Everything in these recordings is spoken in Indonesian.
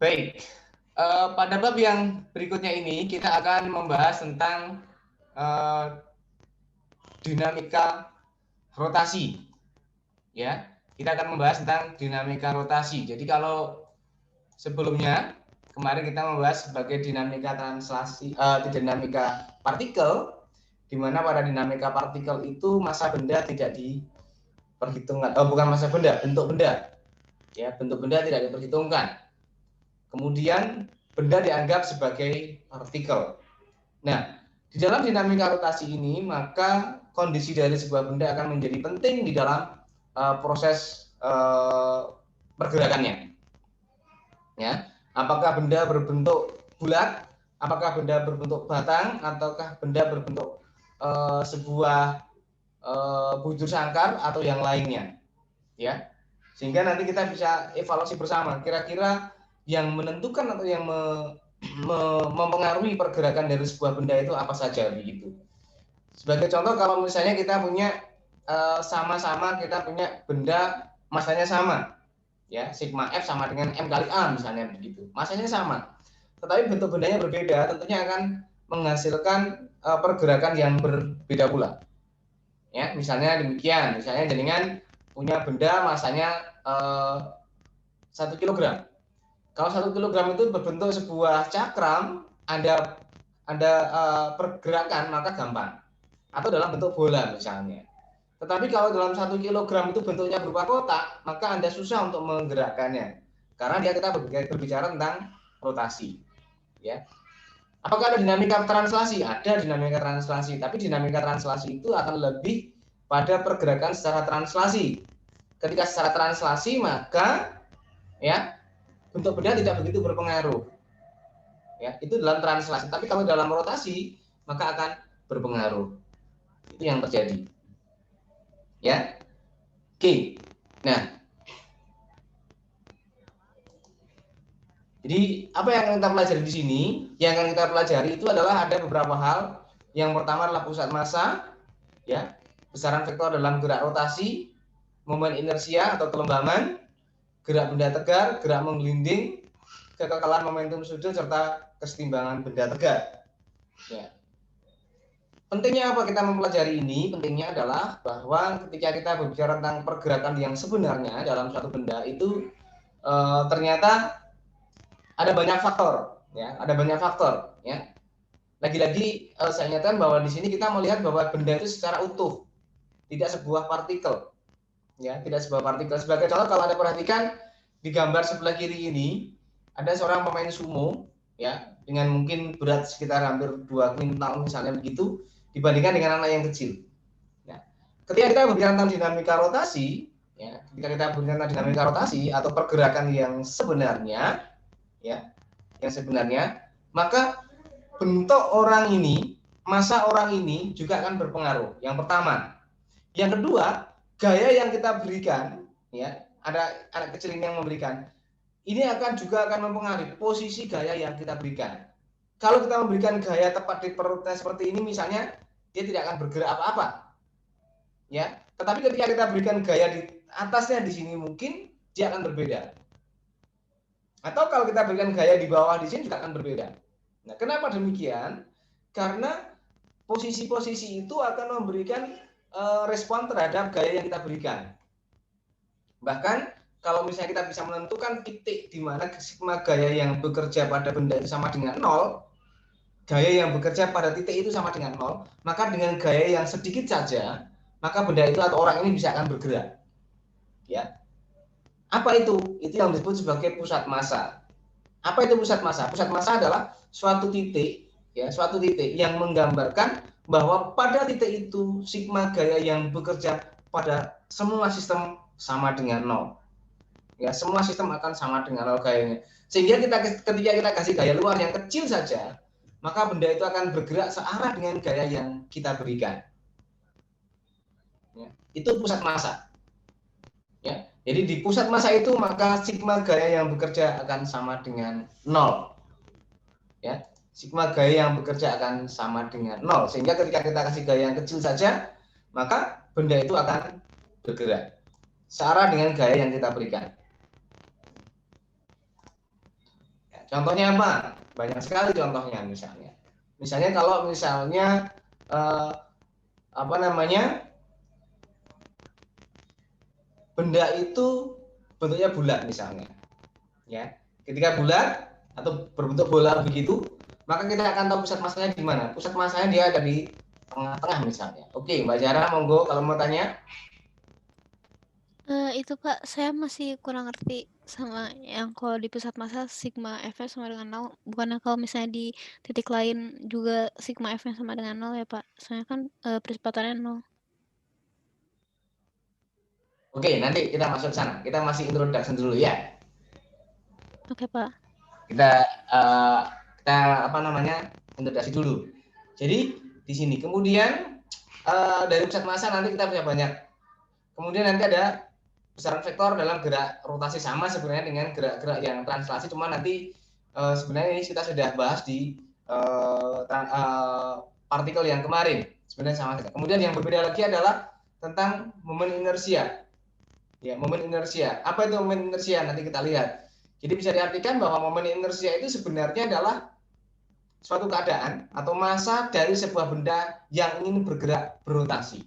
Baik, pada bab yang berikutnya ini kita akan membahas tentang eh, dinamika rotasi. Ya, kita akan membahas tentang dinamika rotasi. Jadi kalau sebelumnya kemarin kita membahas sebagai dinamika translasi, dinamika partikel, di mana pada dinamika partikel itu massa benda tidak diperhitungkan, bukan massa benda, bentuk benda, ya bentuk benda tidak diperhitungkan. Kemudian benda dianggap sebagai partikel. Nah, di dalam dinamika rotasi ini, maka kondisi dari sebuah benda akan menjadi penting di dalam proses pergerakannya. Ya, apakah benda berbentuk bulat, apakah benda berbentuk batang, ataukah benda berbentuk sebuah bujur sangkar atau yang lainnya. Ya, sehingga nanti kita bisa evaluasi bersama. Kira-kira yang menentukan atau yang mempengaruhi pergerakan dari sebuah benda itu apa saja begitu. Sebagai contoh, kalau misalnya kita punya sama-sama kita punya benda masanya sama, ya sigma F sama dengan M kali A misalnya begitu, masanya sama, tetapi bentuk bendanya berbeda, tentunya akan menghasilkan pergerakan yang berbeda pula. Ya, misalnya demikian, misalnya jenengan punya benda masanya 1 kilogram. Kalau 1 kilogram itu berbentuk sebuah cakram, ada pergerakan maka gampang. Atau dalam bentuk bola misalnya. Tetapi kalau dalam 1 kilogram itu bentuknya berupa kotak, maka Anda susah untuk menggerakkannya. Karena kita berbicara tentang rotasi. Ya. Apakah ada dinamika translasi? Ada dinamika translasi, tapi dinamika translasi itu akan lebih pada pergerakan secara translasi. Ketika secara translasi, maka ya bentuk benda tidak begitu berpengaruh. Ya, itu dalam translasi. Tapi kalau dalam rotasi, maka akan berpengaruh. Itu yang terjadi. Ya. Oke. Nah, jadi apa yang kita pelajari di sini? Yang akan kita pelajari itu adalah ada beberapa hal. Yang pertama adalah pusat massa, ya, besaran vektor dalam gerak rotasi, momen inersia atau kelembaman, gerak benda tegar, gerak menggelinding, kekekalan momentum sudut serta kesetimbangan benda tegar. Ya. Pentingnya apa kita mempelajari ini? Pentingnya adalah bahwa ketika kita berbicara tentang pergerakan yang sebenarnya dalam suatu benda itu ternyata ada banyak faktor, ya, ada banyak faktor, ya. Lagi-lagi saya ingatkan bahwa di sini kita melihat bahwa benda itu secara utuh, tidak sebuah partikel, ya, tidak sebuah partikel. Sebagai contoh, kalau Anda perhatikan di gambar sebelah kiri ini ada seorang pemain sumo, ya, dengan mungkin berat sekitar hampir 2 kuintal misalnya begitu, dibandingkan dengan anak yang kecil. Nah, ketika kita berbicara tentang dinamika rotasi, ya, ketika kita berbicara tentang dinamika rotasi atau pergerakan yang sebenarnya, ya, yang sebenarnya, maka bentuk orang ini, massa orang ini juga akan berpengaruh. Yang pertama, yang kedua, gaya yang kita berikan, ya, ada anak kecil ini yang memberikan, ini akan juga akan mempengaruhi posisi gaya yang kita berikan. Kalau kita memberikan gaya tepat di perutnya seperti ini, misalnya, dia tidak akan bergerak apa-apa, ya. Tetapi ketika kita berikan gaya di atasnya di sini, mungkin dia akan berbeda. Atau kalau kita berikan gaya di bawah di sini juga akan berbeda. Nah, kenapa demikian? Karena posisi-posisi itu akan memberikan respon terhadap gaya yang kita berikan. Bahkan kalau misalnya kita bisa menentukan titik di mana sigma gaya yang bekerja pada benda itu sama dengan 0, gaya yang bekerja pada titik itu sama dengan 0, maka dengan gaya yang sedikit saja, maka benda itu atau orang ini bisa akan bergerak. Ya. Apa itu? Itu yang disebut sebagai pusat massa. Apa itu pusat massa? Pusat massa adalah suatu titik, ya, suatu titik yang menggambarkan bahwa pada titik itu sigma gaya yang bekerja pada semua sistem sama dengan 0. Ya, semua sistem akan sama dengan 0 gayanya. Sehingga ketika kita kasih gaya luar yang kecil saja, maka benda itu akan bergerak searah dengan gaya yang kita berikan. Ya, itu pusat massa. Ya, jadi di pusat massa itu maka sigma gaya yang bekerja akan sama dengan 0. Ya, sigma gaya yang bekerja akan sama dengan 0. Sehingga ketika kita kasih gaya yang kecil saja, maka benda itu akan bergerak searah dengan gaya yang kita berikan. Contohnya apa? Banyak sekali contohnya misalnya. Misalnya kalau misalnya apa namanya, benda itu bentuknya bulat misalnya, ya. Ketika bulat atau berbentuk bola begitu, maka kita akan tahu pusat masanya di mana. Pusat masanya dia ada di tengah-tengah misalnya. Oke, Mbak Jara, monggo kalau mau tanya. Itu Pak, saya masih kurang ngerti sama yang kalau di pusat massa sigma F-nya sama dengan nol. Bukannya kalau misalnya di titik lain juga sigma F-nya sama dengan nol ya Pak? Soalnya kan percepatannya nol. Oke, nanti kita masuk ke sana. Kita masih introduction dulu ya. Oke Pak. Kita uh, kita apa namanya, introduksi dulu. Jadi di sini kemudian dari pusat massa nanti kita punya banyak. Kemudian nanti ada besaran vektor dalam gerak rotasi, sama sebenarnya dengan gerak-gerak yang translasi, cuma nanti sebenarnya ini kita sudah bahas di partikel yang kemarin, sebenarnya sama saja. Kemudian yang berbeda lagi adalah tentang momen inersia. Ya, momen inersia. Apa itu momen inersia? Nanti kita lihat. Jadi bisa diartikan bahwa momen inersia itu sebenarnya adalah suatu keadaan atau massa dari sebuah benda yang ingin bergerak berotasi.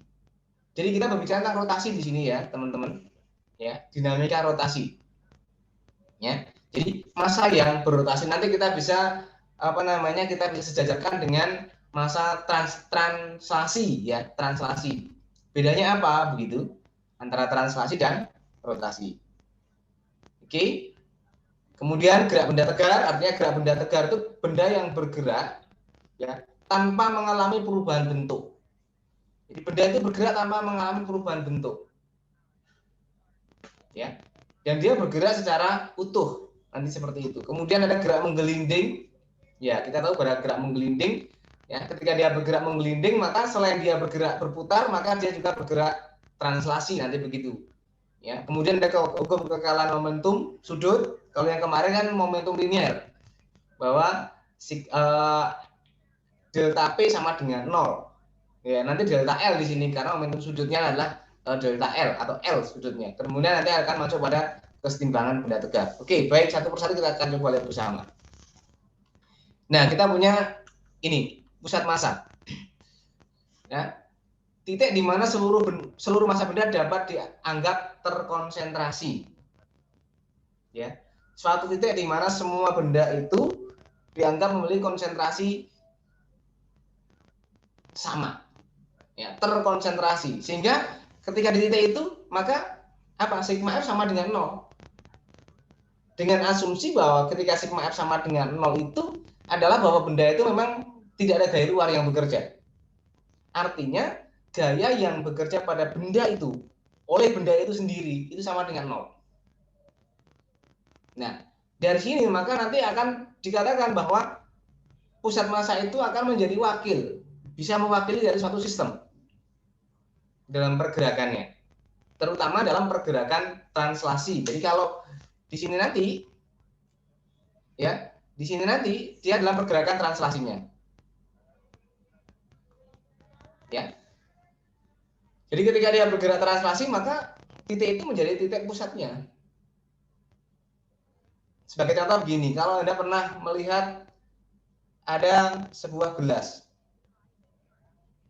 Jadi kita berbicara tentang rotasi di sini ya, teman-teman. Ya, dinamika rotasi. Ya. Jadi massa yang berotasi nanti kita bisa apa namanya, kita bisa sejajarkan dengan massa translasi ya, translasi. Bedanya apa begitu antara translasi dan rotasi? Oke. Kemudian gerak benda tegar, artinya gerak benda tegar itu benda yang bergerak ya tanpa mengalami perubahan bentuk. Jadi benda itu bergerak tanpa mengalami perubahan bentuk. Ya. Dan dia bergerak secara utuh, nanti seperti itu. Kemudian ada gerak menggelinding. Ya, kita tahu pada gerak menggelinding, ya, ketika dia bergerak menggelinding, maka selain dia bergerak berputar, maka dia juga bergerak translasi, nanti begitu. Ya, kemudian ada hukum kekekalan momentum sudut. Kalau yang kemarin kan momentum linear, bahwa delta P sama dengan 0. Ya, nanti delta L di sini karena momentum sudutnya adalah delta L atau L sudutnya. Kemudian nanti akan masuk pada kesetimbangan benda tegak. Oke, baik, satu persatu kita akan coba lihat bersama. Nah, kita punya ini pusat massa. Ya, titik di mana seluruh massa benda dapat dianggap terkonsentrasi. Ya, suatu titik di mana semua benda itu dianggap memiliki konsentrasi sama, ya, terkonsentrasi, sehingga ketika di titik itu maka apa, sigma F sama dengan 0, dengan asumsi bahwa ketika sigma F sama dengan 0 itu adalah bahwa benda itu memang tidak ada gaya luar yang bekerja. Artinya gaya yang bekerja pada benda itu oleh benda itu sendiri itu sama dengan 0. Nah, dari sini maka nanti akan dikatakan bahwa pusat massa itu akan menjadi wakil, bisa mewakili dari suatu sistem dalam pergerakannya, terutama dalam pergerakan translasi. Jadi kalau di sini nanti, ya, di sini nanti dia dalam pergerakan translasinya, ya. Jadi ketika dia bergerak translasi, maka titik itu menjadi titik pusatnya. Sebagai contoh begini, kalau Anda pernah melihat ada sebuah gelas,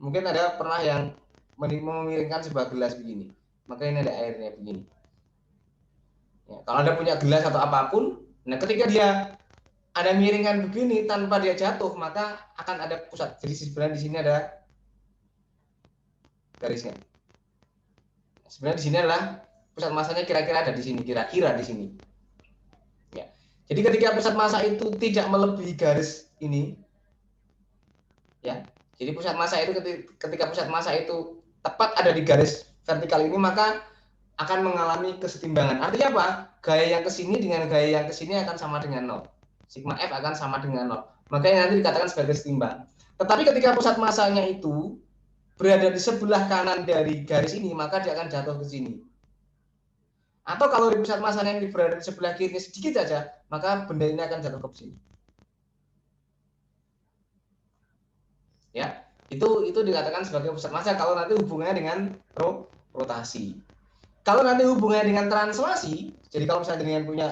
mungkin Anda pernah yang memiringkan sebuah gelas begini, maka ini ada airnya begini. Ya, kalau Anda punya gelas atau apapun, nah ketika dia ada miringan begini tanpa dia jatuh, maka akan ada pusat. Jadi sebenarnya di sini ada garisnya. Sebenarnya di sini adalah pusat massanya, kira-kira ada di sini, kira-kira di sini. Ya. Jadi ketika pusat massa itu tidak melebihi garis ini, ya. Jadi pusat massa itu ketika pusat massa itu tepat ada di garis vertikal ini, maka akan mengalami kesetimbangan. Artinya apa? Gaya yang ke sini dengan gaya yang ke sini akan sama dengan 0. Sigma F akan sama dengan 0. Makanya nanti dikatakan sebagai setimbang. Tetapi ketika pusat massanya itu berada di sebelah kanan dari garis ini, maka dia akan jatuh ke sini. Atau kalau di pusat massanya yang berada di sebelah kiri sedikit saja, maka benda ini akan jatuh ke sini. Ya, itu dikatakan sebagai pusat massa kalau nanti hubungannya dengan rotasi. Kalau nanti hubungannya dengan translasi, jadi kalau misalnya dengan punya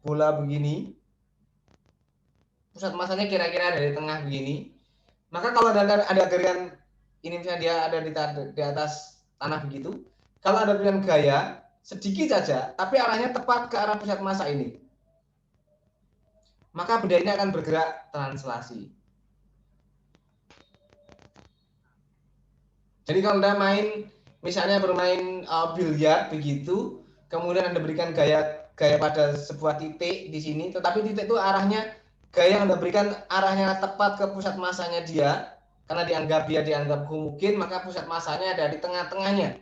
bola begini, pusat masanya kira-kira dari tengah begini, maka kalau ada gerian ini misalnya dia ada di atas tanah begitu, kalau ada pilihan gaya sedikit saja, tapi arahnya tepat ke arah pusat massa ini, maka benda ini akan bergerak translasi. Jadi kalau Anda misalnya bermain biliar begitu, kemudian Anda berikan gaya pada sebuah titik di sini, tetapi titik itu arahnya, gaya yang Anda berikan arahnya tepat ke pusat massanya dia, karena dia dianggap mungkin, maka pusat massanya ada di tengah-tengahnya.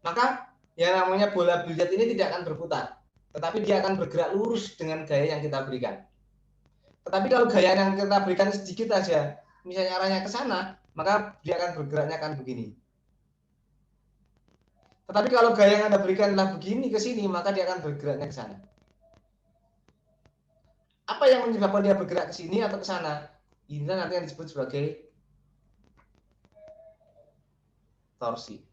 Maka yang namanya bola biliar ini tidak akan berputar, tetapi dia akan bergerak lurus dengan gaya yang kita berikan. Tetapi kalau gaya yang kita berikan sedikit saja, misalnya arahnya ke sana, maka dia akan bergeraknya akan begini. Tetapi kalau gaya yang Anda berikan adalah begini ke sini, maka dia akan bergeraknya ke sana. Apa yang menyebabkan dia bergerak ke sini atau ke sana? Ini nanti yang disebut sebagai torsi.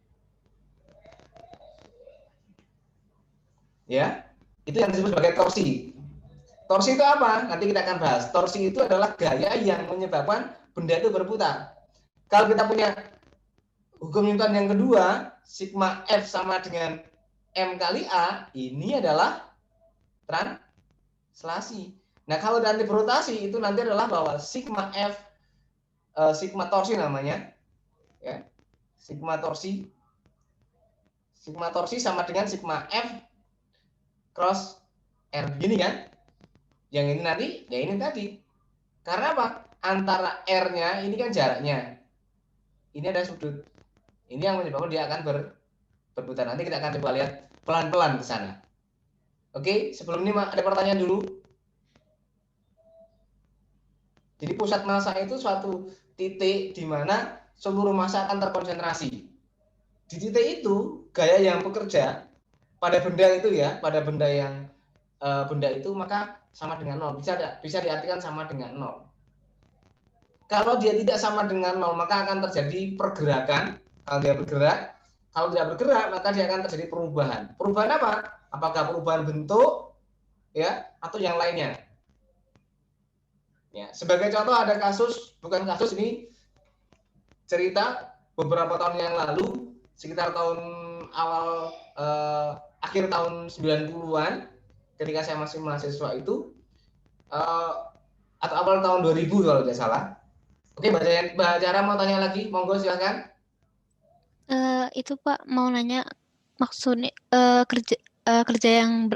Ya, itu yang disebut sebagai torsi. Torsi itu apa? Nanti kita akan bahas. Torsi itu adalah gaya yang menyebabkan benda itu berputar. Kalau kita punya hukum Newton yang kedua, sigma F sama dengan M kali A, ini adalah translasi. Nah, kalau nanti berotasi itu nanti adalah bahwa sigma F, sigma torsi namanya, ya, sigma torsi sama dengan sigma F cross R, gini kan? Yang ini nanti, ya ini tadi. Karena apa? Antara R-nya ini kan jaraknya. Ini ada sudut. Ini yang menyebabkan dia akan berputar. Nanti kita akan coba lihat pelan-pelan ke sana. Oke, sebelum ini ada pertanyaan dulu. Jadi pusat massa itu suatu titik di mana seluruh massa akan terkonsentrasi. Di titik itu, gaya yang bekerja pada benda itu ya, pada benda yang benda itu maka sama dengan 0. Bisa diartikan sama dengan 0. Kalau dia tidak sama dengan 0, maka akan terjadi pergerakan. Kalau dia bergerak, kalau tidak bergerak, maka dia akan terjadi perubahan. Perubahan apa? Apakah perubahan bentuk, ya, atau yang lainnya? Ya, sebagai contoh ada kasus, bukan kasus ini, cerita beberapa tahun yang lalu, sekitar tahun awal akhir tahun 90-an, ketika saya masih mahasiswa itu, atau awal tahun 2000 kalau tidak salah. Oke, Mbak Jara mau tanya lagi, monggo silakan. Itu Pak mau nanya maksudnya kerja yang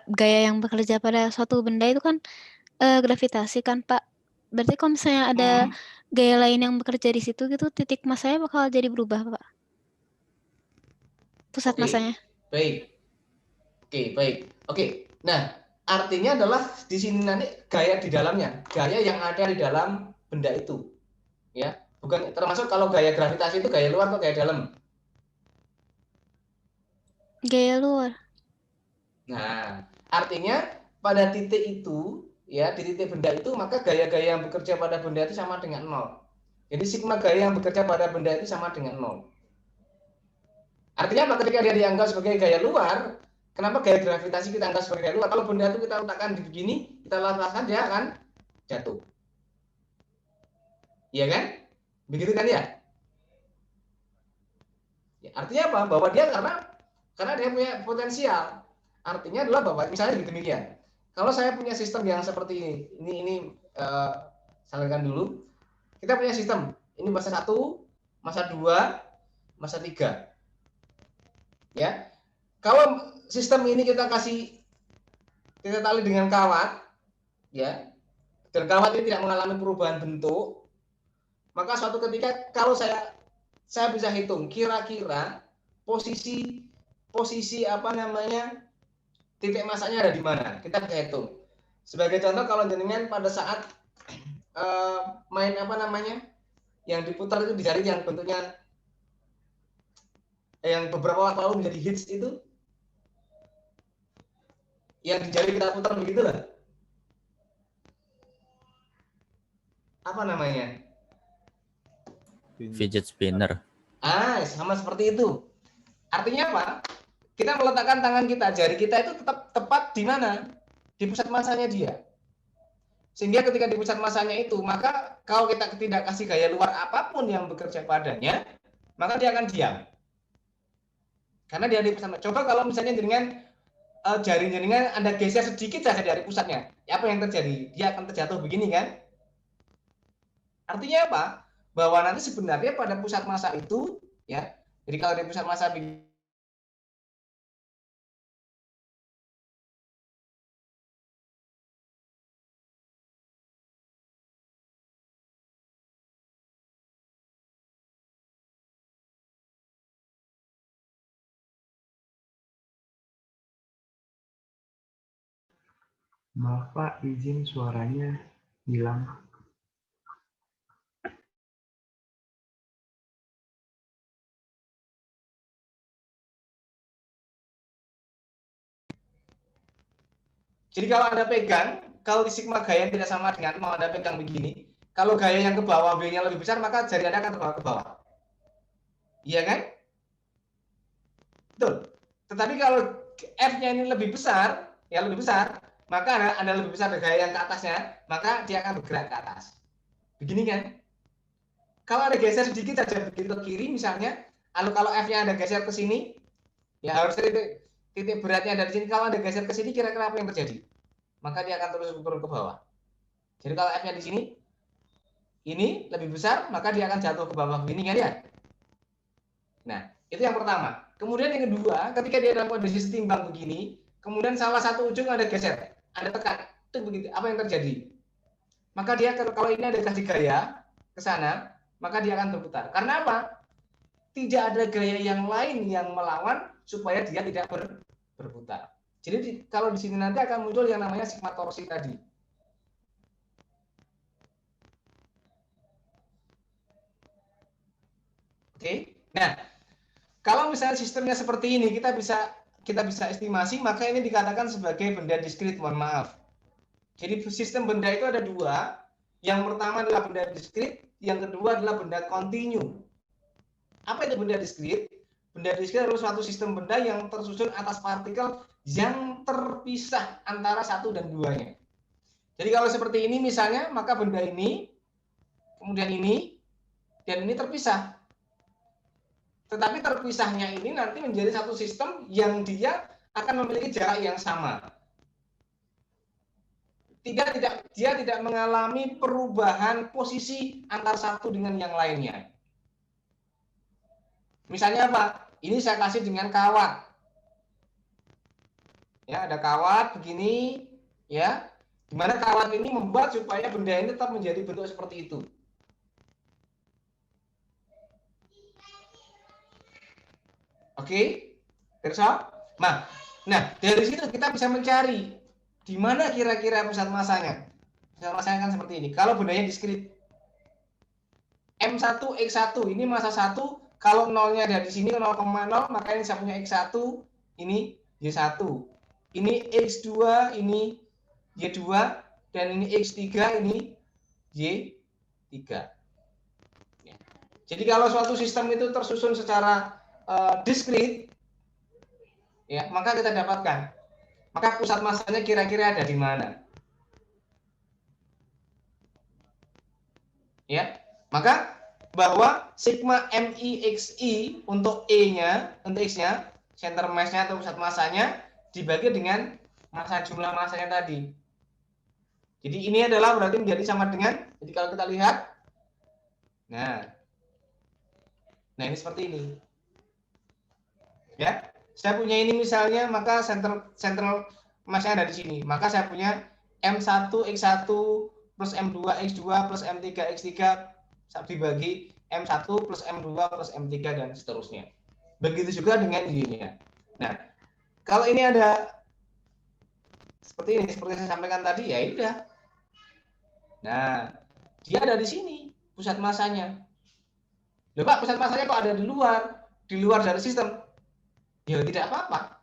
gaya yang bekerja pada suatu benda itu kan gravitasi kan Pak. Berarti kalau misalnya ada gaya lain yang bekerja di situ gitu, titik massanya bakal jadi berubah Pak. Pusat massanya. Baik. Baik. Nah, artinya adalah di sini nanti gaya di dalamnya, gaya yang ada di dalam benda itu. Ya, bukan termasuk kalau gaya gravitasi itu gaya luar atau gaya dalam. Gaya luar. Nah, artinya pada titik itu, ya, di titik benda itu, maka gaya-gaya yang bekerja pada benda itu sama dengan 0. Jadi sigma gaya yang bekerja pada benda itu sama dengan 0. Artinya apa? Ketika dia dianggap sebagai gaya luar, kenapa gaya gravitasi kita anggap sebagai gaya luar? Kalau benda itu kita letakkan di begini, kita letakkan, dia akan jatuh. Iya kan? Begitu kan ya? Artinya apa? Bahwa dia karena dia punya potensial. Artinya adalah bahwa misalnya demikian. Kalau saya punya sistem yang seperti ini salurkan dulu. Kita punya sistem. Ini massa 1, massa 2, massa 3. Ya. Kalau sistem ini kita tali dengan kawat, ya. Dan kawat ini tidak mengalami perubahan bentuk, maka suatu ketika kalau saya bisa hitung kira-kira posisi apa namanya titik massanya ada di mana, kita bisa hitung. Sebagai contoh, kalau jenengan pada saat main apa namanya yang diputar itu di jari yang bentuknya yang beberapa waktu lalu menjadi hits itu, yang di jari kita putar begitulah, apa namanya? Fidget spinner. Sama seperti itu. Artinya apa? Kita meletakkan tangan kita, jari kita itu tetap tepat di mana? Di pusat massanya dia. Sehingga ketika di pusat masanya itu, maka kalau kita tidak kasih gaya luar apapun yang bekerja padanya, maka dia akan diam. Karena dia di pusat. Coba kalau misalnya dengan jari jaringan Anda geser sedikit saja dari pusatnya, ya apa yang terjadi? Dia akan terjatuh begini kan? Artinya apa? Bahwa nanti sebenarnya pada pusat massa itu, ya. Jadi kalau di pusat massa Maaf Pak, izin suaranya hilang. Jadi kalau Anda pegang, kalau di sigma gaya tidak sama dengan mau Anda pegang begini, kalau gaya yang ke bawah B-nya lebih besar, maka jari Anda akan terbawa ke bawah. Iya kan? Betul. Tetapi kalau F-nya ini lebih besar, ya lebih besar, maka Anda lebih besar dari gaya yang ke atasnya, maka dia akan bergerak ke atas. Begini kan? Kalau Anda geser sedikit saja begitu ke kiri misalnya, lalu kalau F-nya Anda geser ke sini, ya harus titik beratnya dari sini. Kalau Anda geser ke sini, kira-kira apa yang terjadi? Maka dia akan terus turun ke bawah. Jadi kalau F-nya di sini, ini lebih besar, maka dia akan jatuh ke bawah begini kan ya? Nah, itu yang pertama. Kemudian yang kedua, ketika dia dalam kondisi setimbang begini, kemudian salah satu ujung Anda geser, Anda tekan, itu begitu. Apa yang terjadi? Maka dia kalau ini ada kasih gaya ke sana, maka dia akan berputar. Karena apa? Tidak ada gaya yang lain yang melawan supaya dia tidak berputar. Jadi kalau di sini nanti akan muncul yang namanya sigma torsi tadi. Oke. Nah, kalau misalnya sistemnya seperti ini, kita bisa estimasi, maka ini dikatakan sebagai benda diskrit. Mohon maaf. Jadi sistem benda itu ada dua. Yang pertama adalah benda diskrit, yang kedua adalah benda kontinu. Apa itu benda diskrit? Benda diskrit adalah suatu sistem benda yang tersusun atas partikel yang terpisah antara satu dan duanya. Jadi kalau seperti ini misalnya, maka benda ini, kemudian ini, dan ini terpisah. Tetapi terpisahnya ini nanti menjadi satu sistem yang dia akan memiliki jarak yang sama. Dia tidak mengalami perubahan posisi antar satu dengan yang lainnya. Misalnya apa? Ini saya kasih dengan kawat. Ya, ada kawat begini, ya. Di mana kawat ini membuat supaya benda ini tetap menjadi bentuk seperti itu. Oke, Pirsa? Nah, dari situ kita bisa mencari di mana kira-kira pusat masanya. Pusat masanya kan seperti ini. Kalau bendanya diskrit, M1 X1 ini massa 1, kalau nolnya ada di sini 0,0, maka ini saya punya X1, ini Y1. Ini X2, ini Y2, dan ini X3, ini Y3. Ya. Jadi kalau suatu sistem itu tersusun secara diskrit, ya, maka kita dapatkan. Maka pusat massanya kira-kira ada di mana. Ya, maka bahwa sigma MIXI untuk E-nya, untuk X-nya, center mass-nya atau pusat massanya dibagi dengan massa jumlah massanya tadi. Jadi ini adalah berarti menjadi sama dengan, jadi kalau kita lihat, nah ini seperti ini. Ya, saya punya ini misalnya, maka central mass-nya ada di sini. Maka saya punya M1 X1 plus M2 X2 plus M3 X3 dibagi M1 plus M2 plus M3 dan seterusnya. Begitu juga dengan Y-nya. Nah, kalau ini ada seperti ini, seperti saya sampaikan tadi, ya udah. Nah, dia ada di sini pusat masanya. Loh Pak, pusat masanya kok ada di luar dari sistem? Ya tidak apa-apa.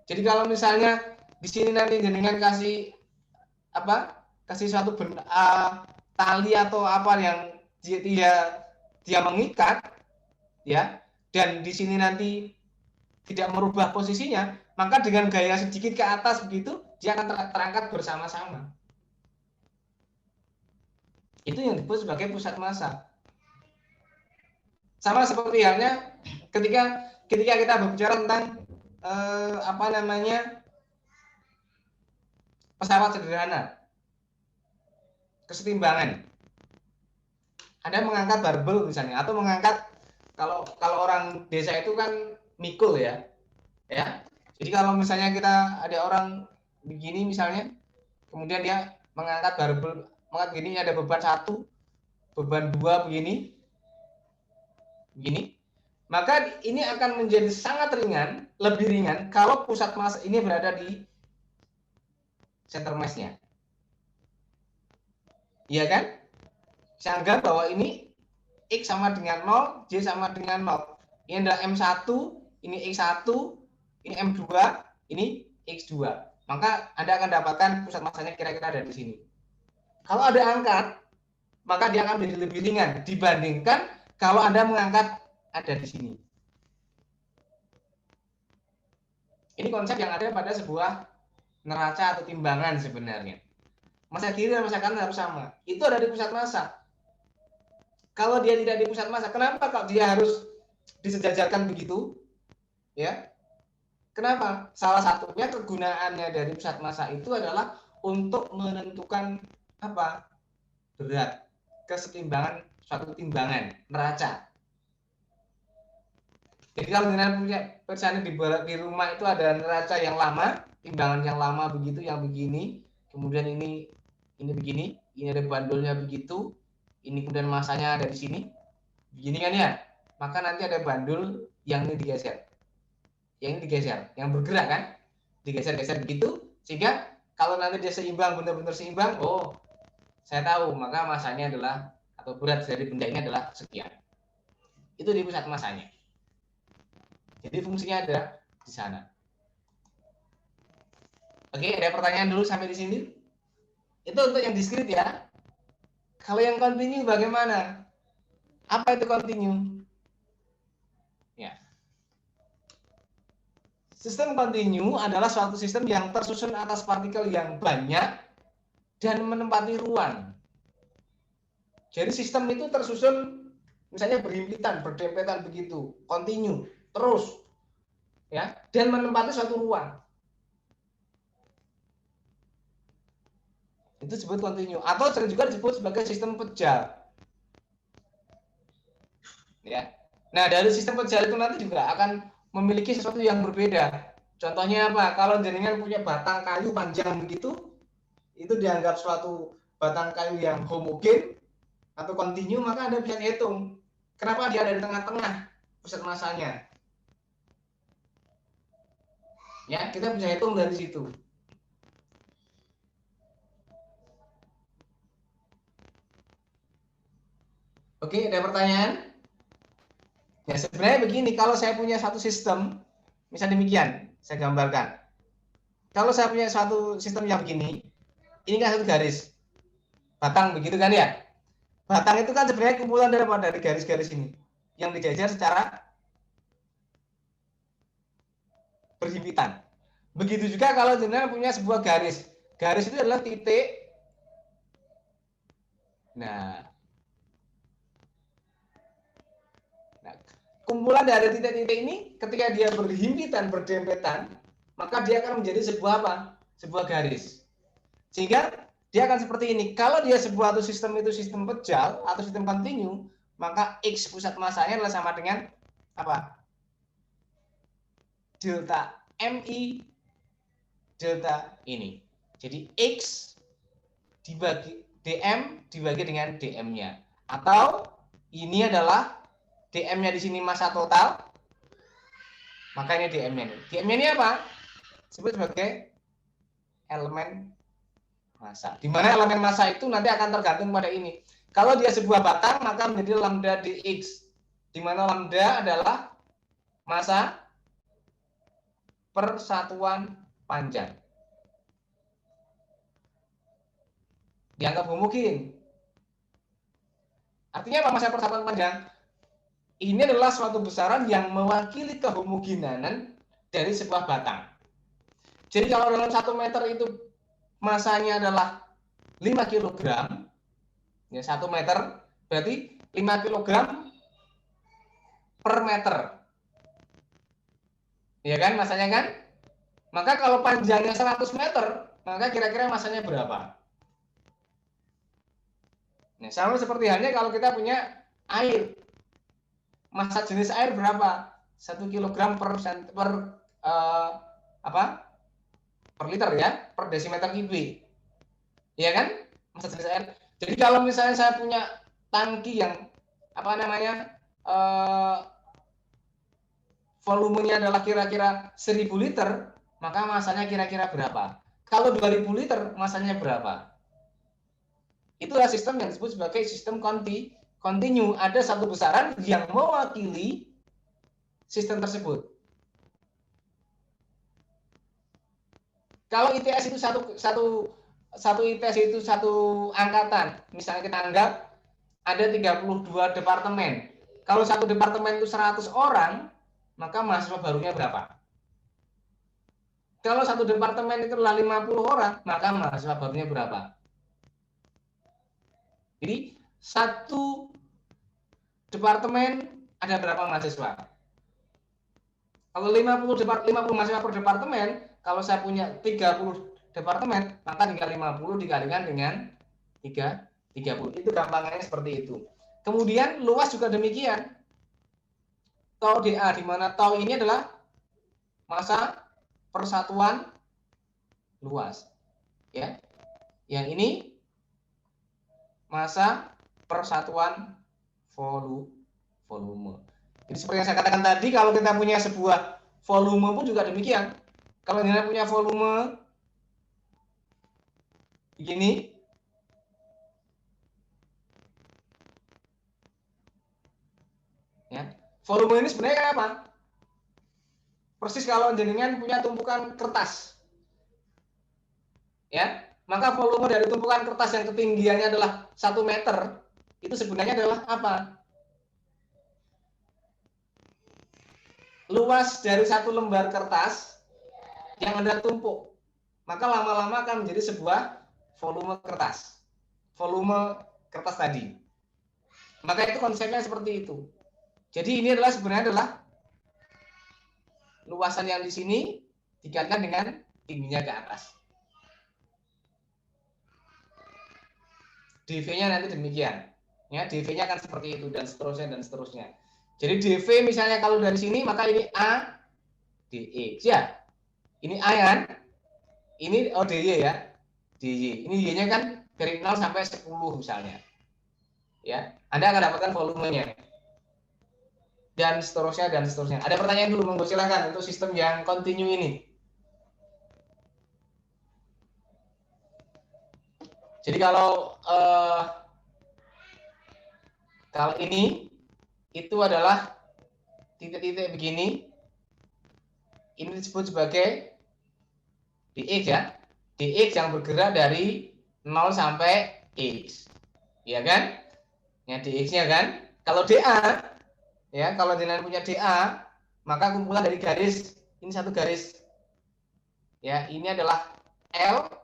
Jadi kalau misalnya di sini nanti jenengan kasih suatu tali atau apa yang dia mengikat, ya, dan di sini nanti tidak merubah posisinya, maka dengan gaya sedikit ke atas begitu dia akan terangkat bersama-sama. Itu yang disebut sebagai pusat massa. Sama seperti halnya ketika kita berbicara tentang pesawat sederhana, kesetimbangan. Anda mengangkat barbel misalnya, atau mengangkat kalau orang desa itu kan mikul ya. Jadi kalau misalnya kita ada orang begini misalnya, kemudian dia mengangkat barbel, begini ada beban 1, beban 2 begini, maka ini akan menjadi sangat ringan, lebih ringan kalau pusat massa ini berada di center mass-nya. Iya kan? Saya anggap bahwa ini X sama dengan 0, Y sama dengan 0. Ini adalah M1, ini X1, ini M2, ini X2. Maka Anda akan dapatkan pusat massanya kira-kira ada di sini. Kalau Anda angkat, maka dia akan menjadi lebih ringan dibandingkan kalau Anda mengangkat ada di sini. Ini konsep yang ada pada sebuah neraca atau timbangan sebenarnya. Massa kiri dan massa kanan harus sama. Itu ada di pusat massa. Kalau dia tidak di pusat massa, kenapa kok dia harus disejajarkan begitu? Ya. Kenapa? Salah satunya kegunaannya dari pusat massa itu adalah untuk menentukan apa? Berat, kesetimbangan suatu timbangan, neraca. Jadi kalau dengan punya perusahaan di rumah itu ada neraca yang lama, timbangan yang lama begitu, yang begini, kemudian ini begini, ini ada bandulnya begitu, ini kemudian masanya ada di sini, begini kan ya, maka nanti ada bandul yang ini digeser, yang ini digeser, yang bergerak kan, digeser-geser begitu, sehingga kalau nanti dia seimbang, benar-benar seimbang, oh saya tahu, maka masanya adalah, atau berat dari benda ini adalah sekian. Itu di pusat masanya. Jadi fungsinya ada di sana. Oke, ada pertanyaan dulu sampai di sini? Itu untuk yang diskrit ya. Kalau yang kontinu bagaimana? Apa itu kontinu? Ya. Sistem kontinu adalah suatu sistem yang tersusun atas partikel yang banyak dan menempati ruang. Jadi sistem itu tersusun misalnya berhimpitan, berdempetan begitu, kontinu, terus ya, dan menempati suatu ruang. Itu disebut kontinu, atau sering juga disebut sebagai sistem pejal. Ya. Nah, dari sistem pejal itu nanti juga akan memiliki sesuatu yang berbeda. Contohnya apa? Kalau jenengan punya batang kayu panjang begitu, itu dianggap suatu batang kayu yang homogen atau kontinu, maka Anda bisa hitung kenapa dia ada di tengah-tengah pusat massanya. Ya, kita bisa hitung dari situ. Oke, ada pertanyaan? Ya, sebenarnya begini, kalau saya punya satu sistem, misalnya demikian, saya gambarkan. Kalau saya punya satu sistem yang begini, ini kan satu garis, batang begitu kan ya? Batang itu kan sebenarnya kumpulan dari garis-garis ini, yang dijajar secara berhimpitan. Begitu juga kalau jenengan punya sebuah garis. Garis itu adalah titik. Nah, kumpulan dari titik-titik ini ketika dia berhimpitan, berdempetan, maka dia akan menjadi sebuah apa? Sebuah garis. Sehingga dia akan seperti ini. Kalau dia sebuah sistem itu sistem pejal atau sistem kontinu, maka X pusat massanya adalah sama dengan apa? Delta MI delta ini. Jadi X dibagi DM dibagi dengan DM-nya. Atau ini adalah DM-nya di sini massa total, maka ini DM-nya ini. DM-nya ini apa? Disebut sebagai elemen massa. Di mana elemen massa itu nanti akan tergantung pada ini. Kalau dia sebuah batang, maka menjadi lambda dx. Di mana lambda adalah massa per satuan panjang. Dianggap homogen. Artinya apa massa per satuan panjang? Ini adalah suatu besaran yang mewakili kehomogenanan dari sebuah batang. Jadi kalau dalam 1 meter itu masanya adalah 5 kg, Ya, 1 meter berarti 5 kg per meter. Ya kan masanya kan? Maka kalau panjangnya 100 meter, maka kira-kira masanya berapa? Nah, sama seperti halnya kalau kita punya air. Massa jenis air berapa? 1 kg per liter ya, per desimeter kubik. Iya kan? Massa jenis air. Jadi kalau misalnya saya punya tangki yang volumenya adalah kira-kira 1000 liter, maka masanya kira-kira berapa? Kalau 2000 liter, masanya berapa? Itulah sistem yang disebut sebagai sistem kontinu. Ada satu besaran yang mewakili sistem tersebut. Kalau ITS itu satu ITS itu satu angkatan, misalnya kita anggap ada 32 departemen. Kalau satu departemen itu 100 orang, maka mahasiswa barunya berapa? Kalau satu departemen itu adalah 50 orang, maka mahasiswa barunya berapa? Jadi satu departemen ada berapa mahasiswa? Kalau 50 mahasiswa per departemen, kalau saya punya 30 departemen, maka tinggal 50 dikalikan dengan 30. Itu gampangnya seperti itu. Kemudian luas juga demikian. Tau dA, di mana tau ini adalah massa persatuan luas. Ya. Yang ini massa persatuan volume. Jadi seperti yang saya katakan tadi, kalau kita punya sebuah volume pun juga demikian. Kalau kita punya volume begini, ya, volume ini sebenarnya kayak apa? Persis kalau jenengan punya tumpukan kertas, ya, maka volume dari tumpukan kertas yang ketinggiannya adalah 1 meter, itu sebenarnya adalah apa? Luas dari satu lembar kertas yang Anda tumpuk, maka lama-lama akan menjadi sebuah volume kertas. Volume kertas tadi. Maka itu konsepnya seperti itu. Jadi ini adalah sebenarnya adalah luasan yang di sini dikalikan dengan tingginya ke atas. dV-nya nanti demikian. Ya, dV-nya akan seperti itu dan seterusnya dan seterusnya. Jadi dV misalnya kalau dari sini maka ini A dE. Ya. Ini A kan? Ini DY ya. DY. Ini Y-nya kan dari 0 sampai 10 misalnya. Ya. Anda akan dapatkan volumenya. Dan seterusnya dan seterusnya. Ada pertanyaan dulu, monggo silakan untuk sistem yang kontinu ini. Jadi kalau ini itu adalah titik-titik begini, ini disebut sebagai dx ya, dx yang bergerak dari 0 sampai x, ya kan? Ya dx-nya kan. Kalau dA, ya kalau jenengan punya dA, maka kumpulan dari garis ini satu garis, ya ini adalah L.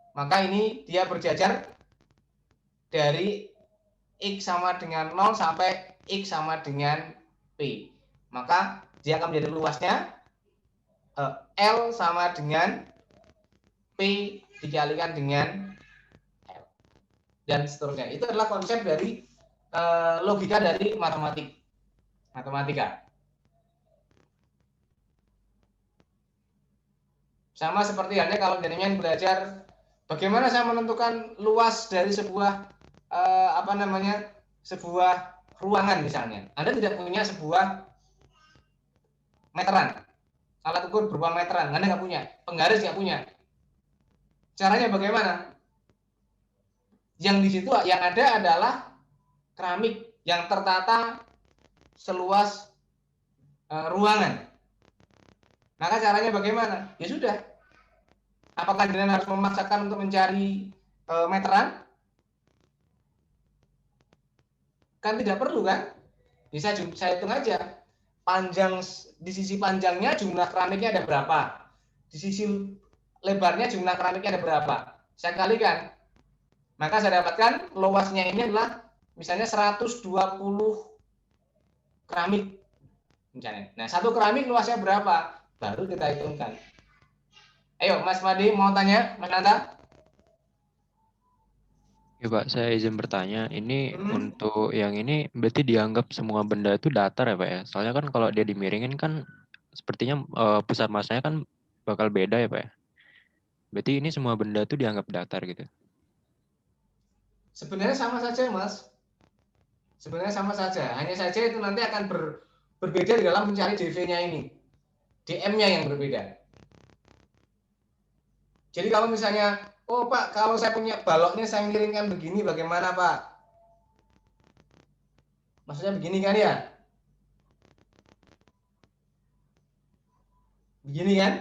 Maka ini dia berjajar dari X sama dengan 0 sampai X sama dengan P. Maka dia akan menjadi luasnya L sama dengan P dikalikan dengan L. Dan seterusnya. Itu adalah konsep dari logika dari matematika. Sama seperti halnya kalau jenengan belajar bagaimana saya menentukan luas dari sebuah sebuah ruangan misalnya. Anda tidak punya sebuah meteran, alat ukur berupa meteran. Anda nggak punya, penggaris nggak punya. Caranya bagaimana? Yang di situ yang ada adalah keramik yang tertata seluas ruangan. Maka caranya bagaimana? Ya sudah. Apakah kalian harus memaksakan untuk mencari meteran? Kan tidak perlu kan? Bisa saya hitung aja. Panjang di sisi panjangnya jumlah keramiknya ada berapa? Di sisi lebarnya jumlah keramiknya ada berapa? Saya kalikan. Maka saya dapatkan luasnya ini adalah misalnya 120 keramik. Misalnya. Nah, satu keramik luasnya berapa? Baru kita hitungkan. Ayo, Mas Madi mau tanya, Mas Nanta? Ya Pak, saya izin bertanya. Ini untuk yang ini berarti dianggap semua benda itu datar ya Pak ya? Soalnya kan kalau dia dimiringin kan sepertinya pusat masanya kan bakal beda ya Pak ya? Berarti ini semua benda itu dianggap datar gitu. Sebenarnya sama saja, Mas. Sebenarnya sama saja. Hanya saja itu nanti akan berbeda di dalam mencari dV-nya ini. DM-nya yang berbeda. Jadi kalau misalnya, oh Pak, kalau saya punya baloknya saya miringkan begini, bagaimana Pak? Maksudnya begini kan ya? Begini kan?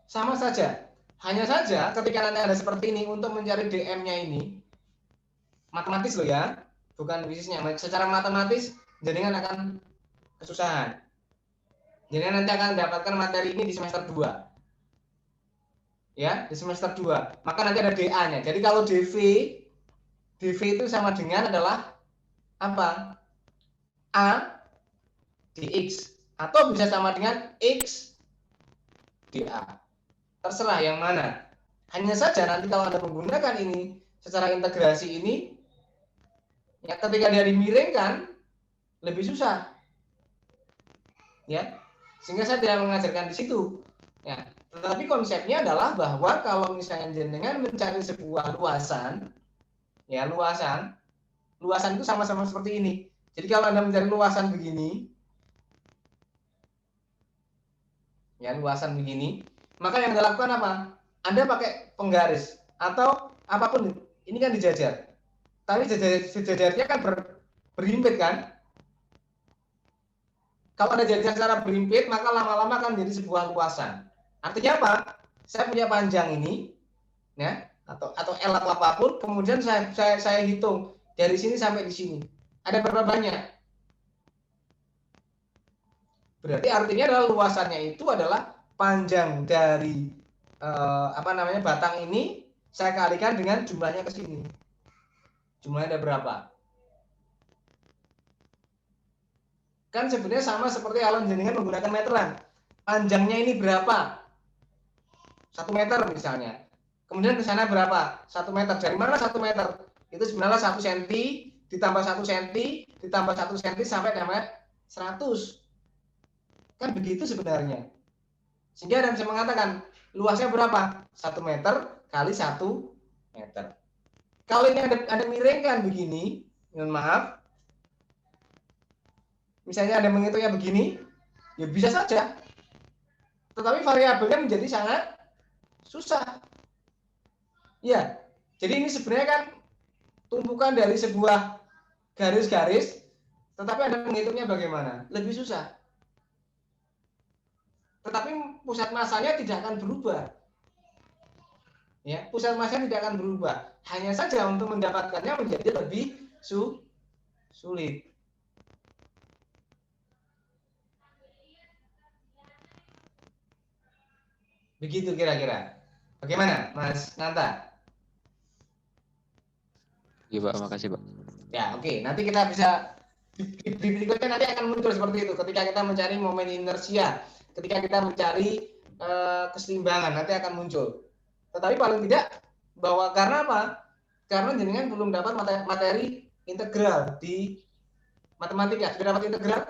Sama saja. Hanya saja ketika nanti ada seperti ini, untuk mencari DM-nya ini, matematis loh ya, bukan bisnisnya. Secara matematis, jenengan akan kesusahan. Jenengan nanti akan mendapatkan materi ini di semester 2. Ya, di semester 2. Maka nanti ada DA-nya. Jadi kalau DV itu sama dengan adalah apa? A dx. Atau bisa sama dengan X dA. Terserah yang mana. Hanya saja nanti kalau Anda menggunakan ini secara integrasi ini, ya ketika dia dimiringkan lebih susah. Ya. Sehingga saya tidak mengajarkan di situ. Ya. Tetapi konsepnya adalah bahwa kalau misalnya jenengan mencari sebuah luasan, ya luasan itu sama-sama seperti ini. Jadi kalau Anda mencari luasan begini, ya luasan begini, maka yang Anda lakukan apa? Anda pakai penggaris atau apapun, ini kan dijajar. Tapi jajarnya kan berhimpit kan? Kalau Anda jajar secara berhimpit, maka lama-lama akan menjadi sebuah luasan. Artinya apa? Saya punya panjang ini, ya, atau L atau apapun, kemudian saya hitung dari sini sampai di sini. Ada berapa banyak? Berarti artinya adalah luasannya itu adalah panjang dari batang ini saya kalikan dengan jumlahnya ke sini. Jumlahnya ada berapa? Kan sebenarnya sama seperti kalau jenengan menggunakan meteran. Panjangnya ini berapa? 1 meter misalnya. Kemudian ke sana berapa? 1 meter. Dari mana 1 meter? Itu sebenarnya 1 cm ditambah 1 cm ditambah 1 cm sampai dengan 100. Kan begitu sebenarnya. Sehingga Anda bisa mengatakan luasnya berapa? 1 meter kali 1 meter. Kalau ini Anda miringkan begini, mohon maaf, misalnya Anda menghitungnya begini, ya bisa saja. Tetapi variabelnya menjadi sangat susah. Ya, jadi ini sebenarnya kan tumpukan dari sebuah garis-garis, tetapi Anda menghitungnya bagaimana? Lebih susah. Tetapi pusat masanya tidak akan berubah. Ya, pusat masanya tidak akan berubah. Hanya saja untuk mendapatkannya menjadi lebih sulit. Begitu kira-kira. Bagaimana, Mas Nanta? Iya Pak, makasih Pak. Ya, oke. Nanti kita bisa di berikutnya nanti akan muncul seperti itu. Ketika kita mencari momen inersia, ketika kita mencari keseimbangan, nanti akan muncul. Tetapi paling tidak bahwa karena apa? Karena jenengan belum dapat materi integral di matematika. Sudah dapat integral?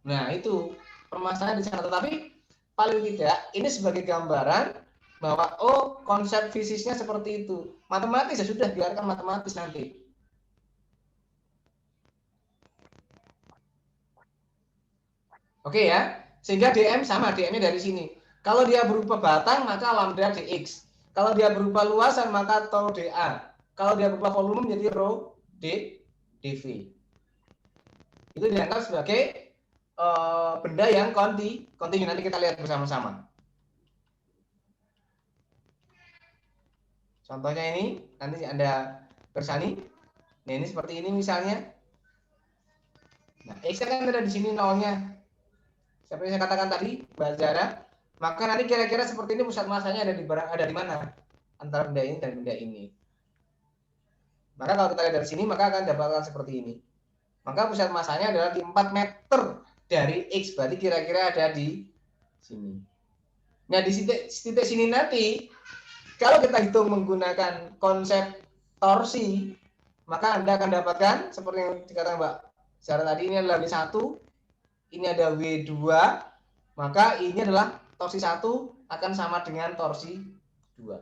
Nah, itu permasalahan di sana. Tetapi paling tidak ini sebagai gambaran bahwa oh konsep fisisnya seperti itu. Matematis ya sudah, biarkan matematis nanti. Oke ya. Sehingga DM sama, DM-nya dari sini. Kalau dia berupa batang maka lambda dx. Kalau dia berupa luasan maka tau dA. Kalau dia berupa volume menjadi rho dV. Itu dianggap sebagai benda yang kontinu. Nanti kita lihat bersama-sama. Contohnya ini, nanti Anda bersani. Nah, ini seperti ini misalnya. Nah, X kan ada di sini nolnya. Seperti saya katakan tadi, Mbak Zara. Maka nanti kira-kira seperti ini pusat masanya ada di mana? antara benda ini dan benda ini. Maka kalau kita lihat dari sini, maka akan dapatkan seperti ini. Maka pusat masanya adalah di 4 meter dari X, berarti kira-kira ada di sini. Nah, di titik sini nanti, kalau kita hitung menggunakan konsep torsi, maka Anda akan dapatkan seperti yang dikatakan Mbak Sarah tadi, ini adalah W1, ini ada W2, maka ini adalah torsi 1 akan sama dengan torsi 2.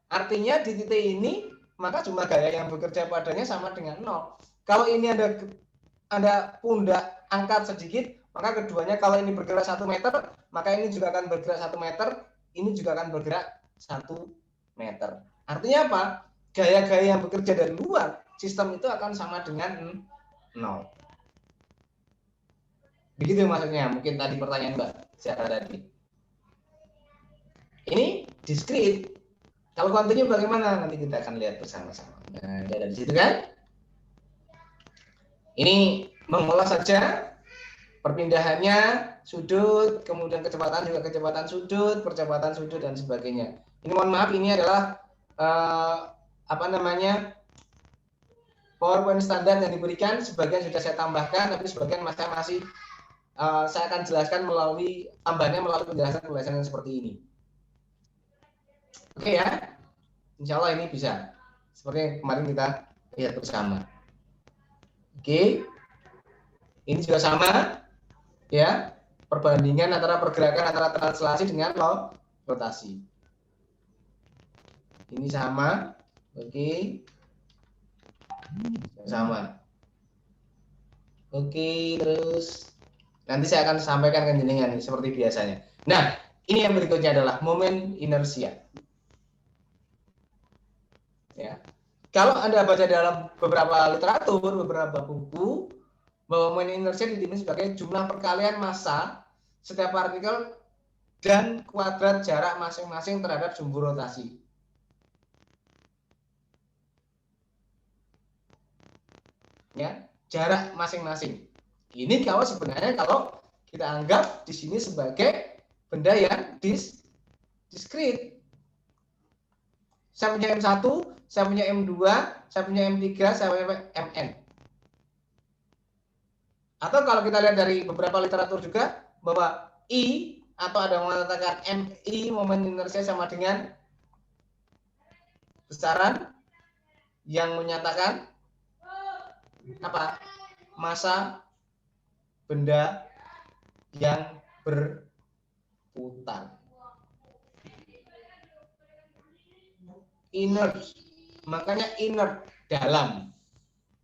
Artinya di titik ini, maka jumlah gaya yang bekerja padanya sama dengan 0. Kalau ini ada pundak angkat sedikit, maka keduanya kalau ini bergerak 1 meter, maka ini juga akan bergerak 1 meter, ini juga akan bergerak 1 meter. Artinya apa? Gaya-gaya yang bekerja dari luar sistem itu akan sama dengan 0. Begitu maksudnya, mungkin tadi pertanyaan Mbak Sarah tadi. Ini diskrit. Kalau kontinu bagaimana? Nanti kita akan lihat bersama-sama. Nah, ada di situ kan? Ini mengolah saja perpindahannya, sudut, kemudian kecepatan juga kecepatan sudut, percepatan sudut dan sebagainya. Ini mohon maaf, ini adalah PowerPoint standar yang diberikan. Sebagian sudah saya tambahkan, tapi sebagian masih saya akan jelaskan melalui tambahnya melalui penjelasan yang seperti ini. Oke ya, insya Allah ini bisa. Seperti yang kemarin kita lihat bersama. Oke, ini juga sama, ya. Perbandingan antara pergerakan antara translasi dengan rotasi. Ini sama, oke, sama. Oke, terus nanti saya akan sampaikan ke jenengan seperti biasanya. Nah, ini yang berikutnya adalah momen inersia. Ya. Kalau Anda baca dalam beberapa literatur, beberapa buku, bahwa momen inersia didefinisikan sebagai jumlah perkalian massa setiap partikel dan kuadrat jarak masing-masing terhadap sumbu rotasi. Ya, jarak masing-masing. Ini kalau sebenarnya kalau kita anggap di sini sebagai benda yang diskrit. Saya punya M1, saya punya M2, saya punya M3, saya punya Mn. Atau kalau kita lihat dari beberapa literatur juga bahwa I atau ada yang mengatakan MI, momen inersia sama dengan besaran yang menyatakan apa? Massa benda yang berputar. Inert, makanya inert, dalam,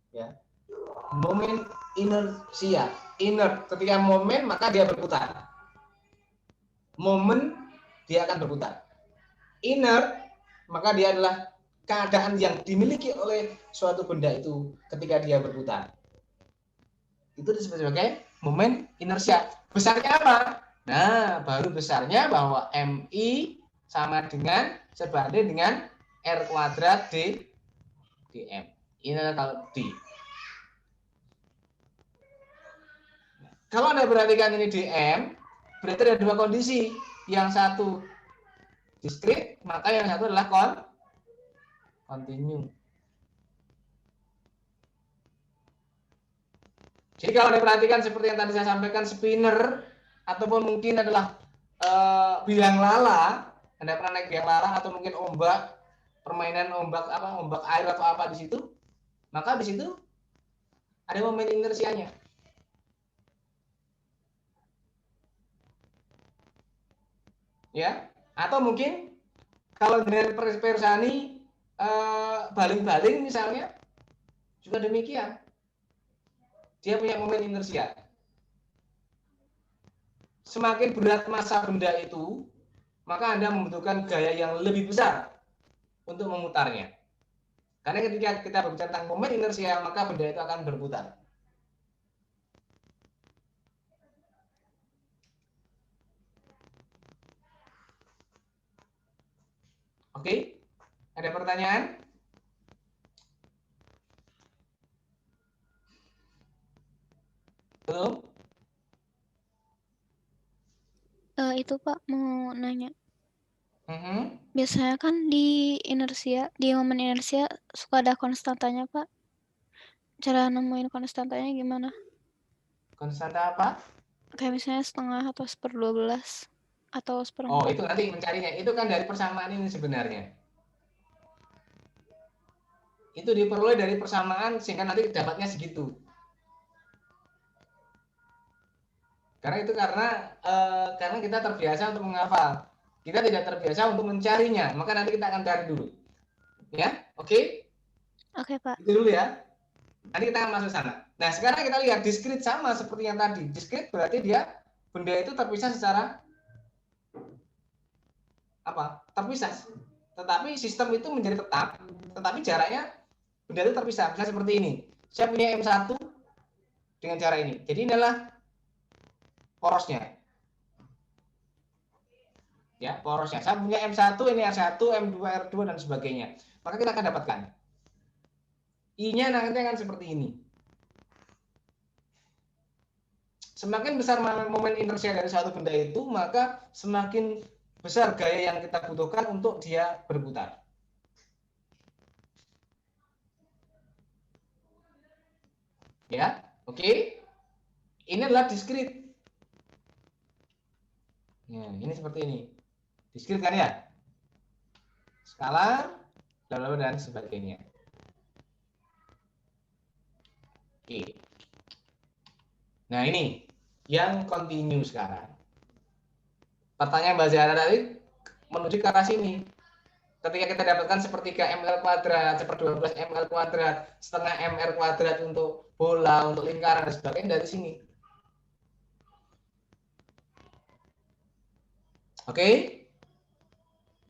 ya. Momen inersia, inert, ketika momen maka dia berputar. Momen dia akan berputar. Inert maka dia adalah keadaan yang dimiliki oleh suatu benda itu ketika dia berputar. Itu disebut sebagai momen inersia. Besarnya apa? Nah, baru besarnya bahwa MI sama dengan sebanding dengan R kuadrat dm. Ini adalah kalau D. Kalau Anda perhatikan ini dm, berarti ada dua kondisi. Yang satu diskrit, maka yang satu adalah kontinu. Jadi kalau Anda perhatikan seperti yang tadi saya sampaikan, spinner ataupun mungkin adalah biang lala, Anda pernah naik biang lala atau mungkin ombak, permainan ombak air atau apa di situ, maka di situ ada momen inersianya. Ya, atau mungkin kalau dengan persani baling-baling misalnya juga demikian, dia punya momen inersia. Semakin berat massa benda itu, maka Anda membutuhkan gaya yang lebih besar untuk memutarnya. Karena ketika kita berbicara tentang momen inersia, maka benda itu akan berputar. Oke, ada pertanyaan? Belum? Itu Pak mau nanya. Biasanya kan di momen inersia suka ada konstantanya, Pak. Cara nemuin konstantanya gimana? Konstanta apa? Kayak misalnya setengah atau 1/12 atau Oh, 1/4. itu nanti mencarinya. Itu kan dari persamaan ini sebenarnya. Itu diperoleh dari persamaan sehingga nanti dapatnya segitu. Karena itu karena kita terbiasa untuk menghafal. Kita tidak terbiasa untuk mencarinya, maka nanti kita akan cari dulu. Ya, oke? Oke, Pak. Itu dulu ya. Nanti kita akan masuk sana. Nah, sekarang kita lihat diskrit sama seperti yang tadi. Diskrit berarti dia benda itu terpisah secara apa? Terpisah. Tetapi sistem itu menjadi tetap, tetapi jaraknya benda itu terpisah. Bisa seperti ini. Saya punya M1 dengan cara ini. Jadi inilah porosnya. Ya, porosnya. Saya punya M1, ini R1, M2, R2 dan sebagainya. Maka kita akan dapatkan. I-nya nanti akan seperti ini. Semakin besar momen inersia dari suatu benda itu, maka semakin besar gaya yang kita butuhkan untuk dia berputar. Ya, oke. Ini adalah diskrit. Ya, ini seperti ini. Diskrit kan ya? Skalar, dan sebagainya. Oke. Nah, ini yang kontinu sekarang. Pertanyaan Mbak Zahra tadi menuju ke arah sini. Ketika kita dapatkan sepertiga ml kuadrat, 1/12 ml kuadrat, setengah ml kuadrat untuk bola, untuk lingkaran dan sebagainya dari sini. Oke?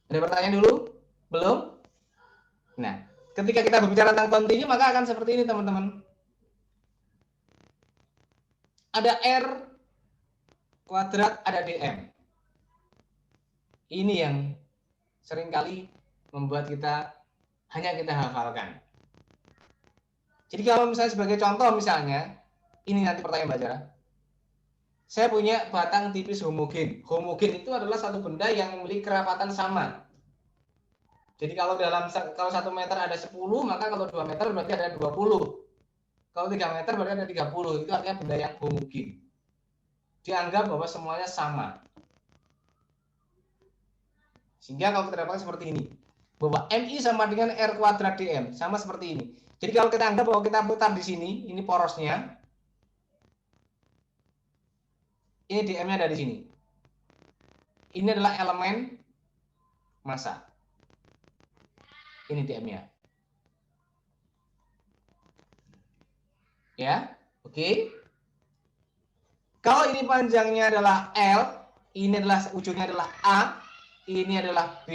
Ada pertanyaan dulu? Belum? Nah, ketika kita berbicara tentang kontinu maka akan seperti ini, teman-teman. Ada R kuadrat, ada dm. Ini yang seringkali membuat hanya kita hafalkan. Jadi kalau misalnya sebagai contoh misalnya, ini nanti pertanyaan Mbak Zahra. Saya punya batang tipis homogen. Homogen itu adalah satu benda yang memiliki kerapatan sama. Jadi kalau 1 meter ada 10, maka kalau 2 meter berarti ada 20. Kalau 3 meter berarti ada 30. Itu artinya benda yang homogen. Dianggap bahwa semuanya sama. Sehingga kalau kita dapatkan seperti ini, bahwa MI sama dengan R kuadrat dm, sama seperti ini. Jadi kalau kita anggap bahwa kita putar di sini, ini porosnya, ini dm-nya ada di sini. Ini adalah elemen massa. Ini dm-nya. Ya, oke. Kalau ini panjangnya adalah L, ini adalah ujungnya adalah A, ini adalah B,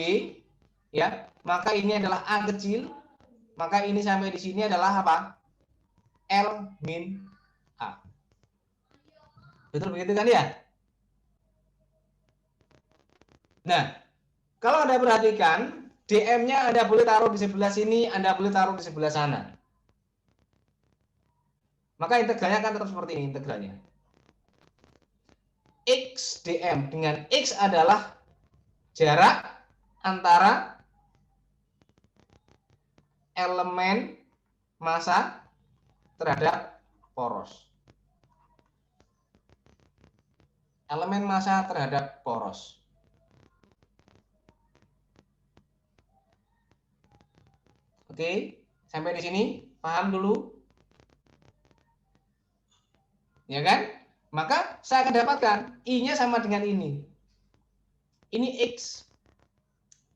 ya, maka ini adalah A kecil, maka ini sampai di sini adalah apa? L min A. Betul begitu kan ya? Nah, kalau Anda perhatikan, DM-nya Anda boleh taruh di sebelah sini, Anda boleh taruh di sebelah sana. Maka integralnya akan tetap seperti ini integralnya. X dm dengan X adalah jarak antara elemen massa terhadap poros. Elemen massa terhadap poros. Oke, sampai di sini paham dulu? Ya kan? Maka saya akan dapatkan I-nya sama dengan ini. Ini X.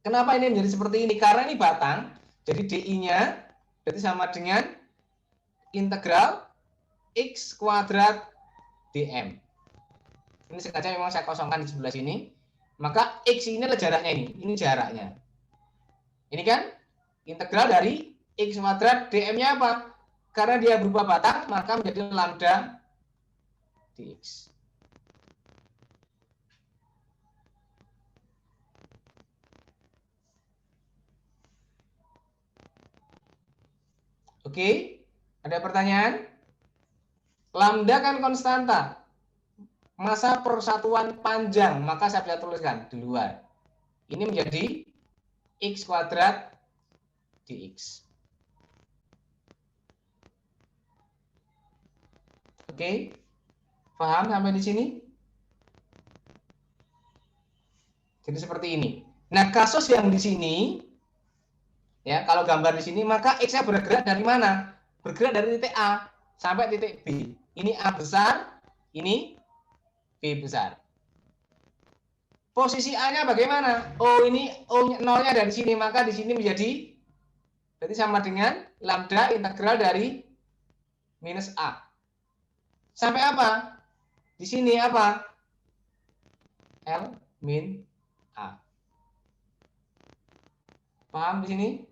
Kenapa ini menjadi seperti ini? Karena ini batang, jadi DI-nya berarti sama dengan integral X kuadrat dm. Ini sengaja memang saya kosongkan di sebelah sini. Maka X ini adalah jaraknya ini jaraknya. Ini kan integral dari X kuadrat dm-nya apa? Karena dia berubah batang, maka menjadi lambda dx. Oke, ada pertanyaan? Lambda kan konstanta. Massa persatuan panjang, maka saya bisa tuliskan di luar. Ini menjadi X kuadrat dx. Oke, paham sampai di sini? Jadi seperti ini. Nah, kasus yang di sini, ya, kalau gambar di sini, maka X-nya bergerak dari mana? Bergerak dari titik A sampai titik B. Ini A besar, ini B besar. Posisi A-nya bagaimana? Oh, ini O-nya dari sini, maka di sini menjadi berarti sama dengan lambda integral dari minus A. Sampai apa? Di sini apa? L min A. Paham di sini?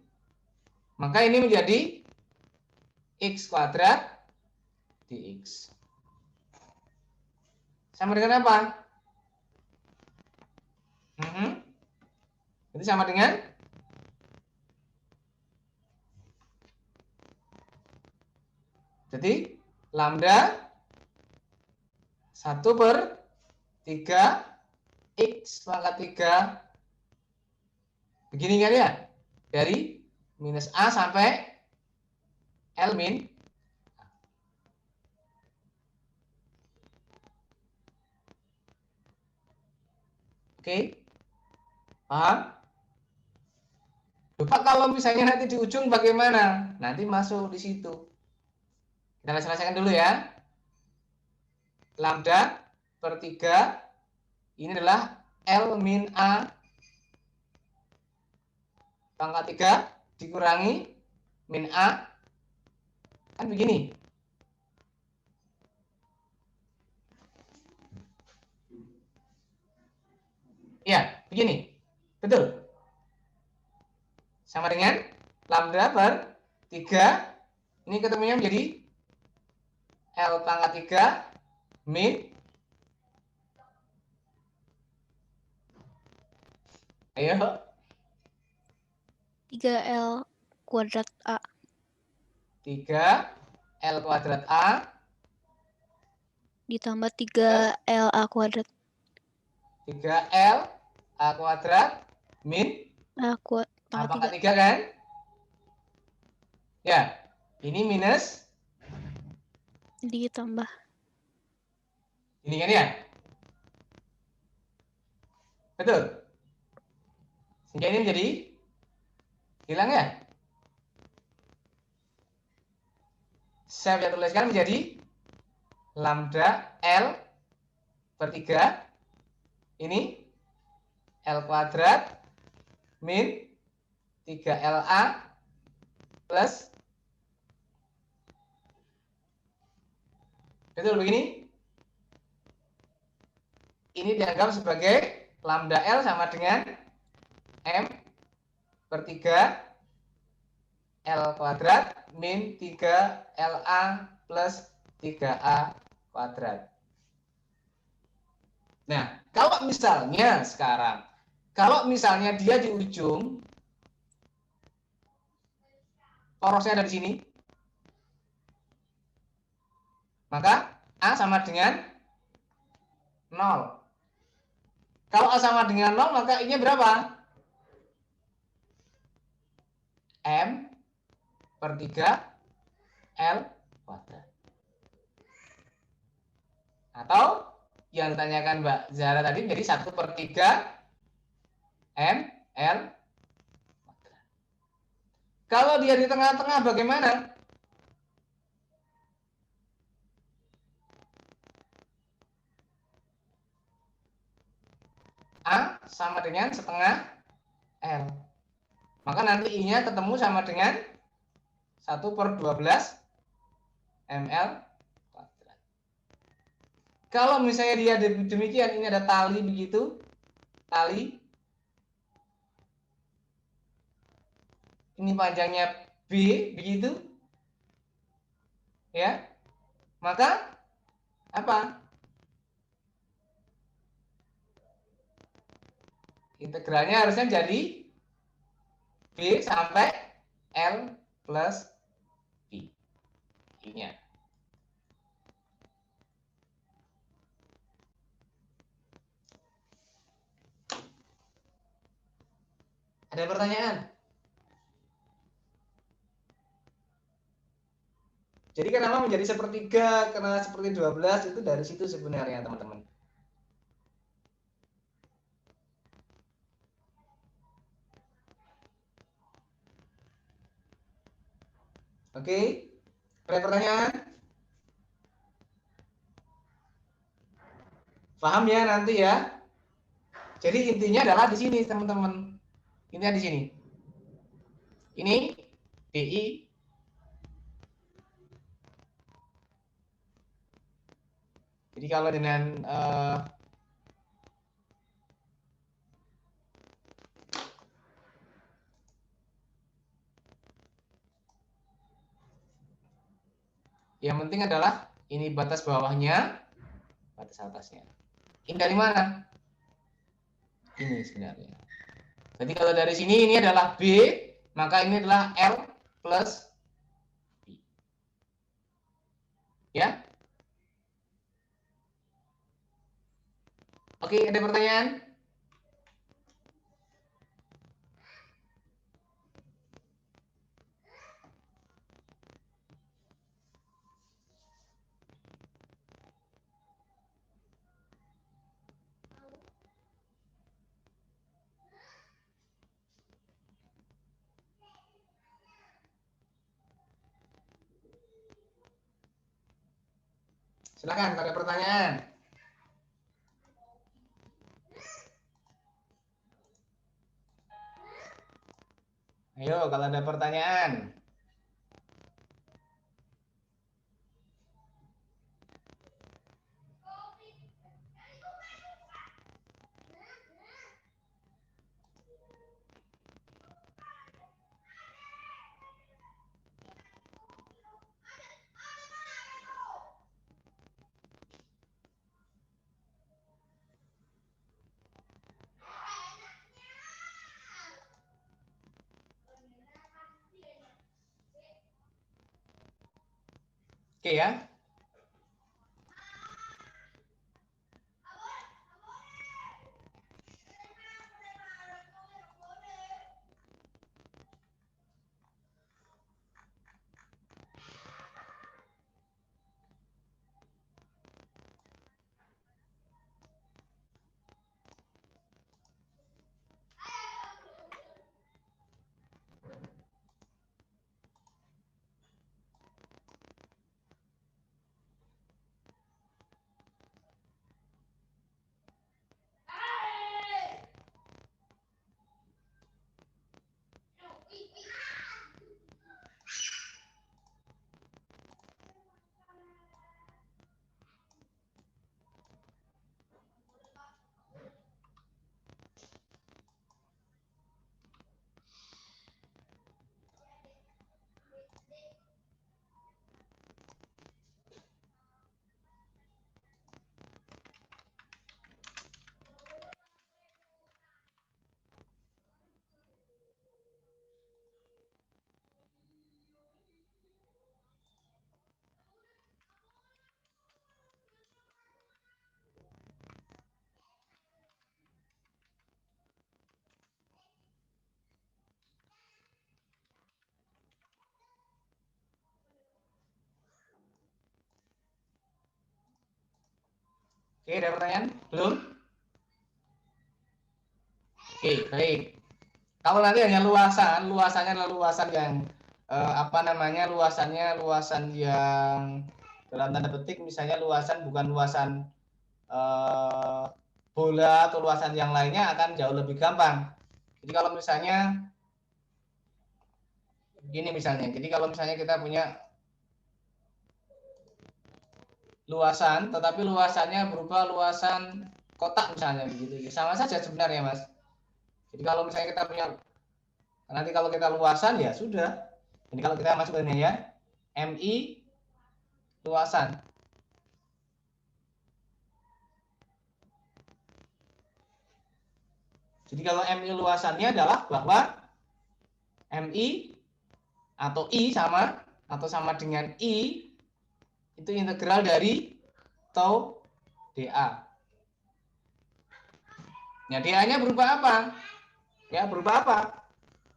Maka ini menjadi X kuadrat dx. Sama dengan apa? Jadi sama dengan lambda 1/3 X pangkat 3 begini kan ya? Dari minus A sampai L min. Oke. Paham? Lupa kalau misalnya nanti di ujung bagaimana? Nanti masuk di situ. Kita selesaikan dulu ya. Lambda per 3 ini adalah L min A pangkat 3 dikurangi min A. Kan begini. Ya, begini. Betul. Sama dengan lambda per 3. Ini ketemunya menjadi L pangkat 3 min. Ayo. 3L kuadrat A. 3L kuadrat A. Ditambah 3L A kuadrat. 3L A kuadrat min A pangkat 3. 3 kan? Ya, ini minus. Ditambah. Ini kan ya? Betul. Sehingga ini menjadi hilang ya? Saya bisa tuliskan menjadi lambda L per 3 ini L kuadrat min 3LA plus. Betul begini? Ini dianggap sebagai lambda L sama dengan M per 3 L kuadrat min 3LA plus 3A kuadrat. Nah, kalau misalnya sekarang, kalau misalnya dia di ujung, porosnya ada di sini, maka A sama dengan 0. Kalau A sama dengan 0, maka I-nya berapa? M per 3 L kuadrat. Atau yang ditanyakan Mbak Zahra tadi menjadi 1/3 M L kuadrat. Kalau dia di tengah-tengah bagaimana? A sama dengan setengah L. Maka nanti I-nya ketemu sama dengan 1/12 ml kuadrat. Kalau misalnya dia demikian, ini ada tali begitu, tali. Ini panjangnya B begitu. Ya. Maka apa? Integralnya harusnya jadi B sampai L plus B. I-nya. Ada pertanyaan? Jadi kenapa menjadi sepertiga, karena seperti 12 itu dari situ sebenarnya teman-teman. Oke, ada pertanyaan? Paham ya nanti ya? Jadi intinya adalah di sini teman-teman. Intinya di sini. Ini DI. Jadi kalau dengan yang penting adalah ini batas bawahnya, batas atasnya. Ini dari mana? Ini sebenarnya. Jadi kalau dari sini ini adalah B, maka ini adalah L plus B. Ya? Oke, ada pertanyaan? Silakan, ada pertanyaan. Ayo, kalau ada pertanyaan. Oke ya. Oke, ada pertanyaan? Belum? Oke, baik. Kalau nanti hanya luasannya adalah luasan yang luasan yang dalam tanda petik, misalnya luasan bukan luasan bola atau luasan yang lainnya akan jauh lebih gampang. Jadi kalau misalnya gini misalnya, jadi kalau misalnya kita punya luasan, tetapi luasannya berupa luasan kotak misalnya begitu, sama saja sebenarnya Mas. Jadi kalau misalnya kita punya, nanti kalau kita luasan ya sudah. Jadi kalau kita masukkan ini ya, MI luasan. Jadi kalau MI luasannya adalah bahwa MI atau I sama dengan I itu integral dari tau dA. Nah, dA-nya berupa apa? Ya, berupa apa?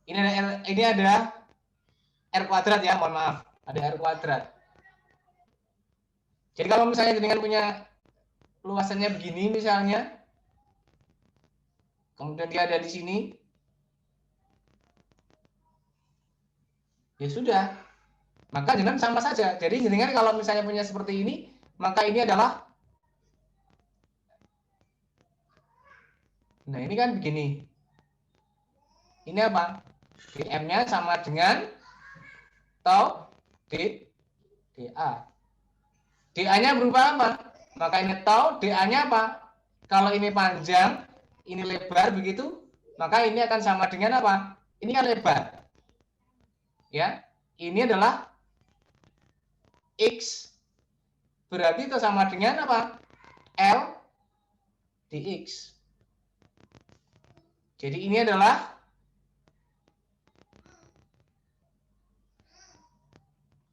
Ini ada R kuadrat ya, mohon maaf. Ada R kuadrat. Jadi kalau misalnya dengan punya luasannya begini misalnya, kemudian dia ada di sini, ya sudah. Maka jenengan sama saja. Jadi jenengan kalau misalnya punya seperti ini, maka ini adalah, nah ini kan begini. Ini apa? dm-nya sama dengan tau dA. dA-nya berupa apa? Maka ini tau, dA-nya apa? Kalau ini panjang, ini lebar begitu, maka ini akan sama dengan apa? Ini kan lebar. Ya, ini adalah X. Berarti itu sama dengan apa? L dx. Jadi ini adalah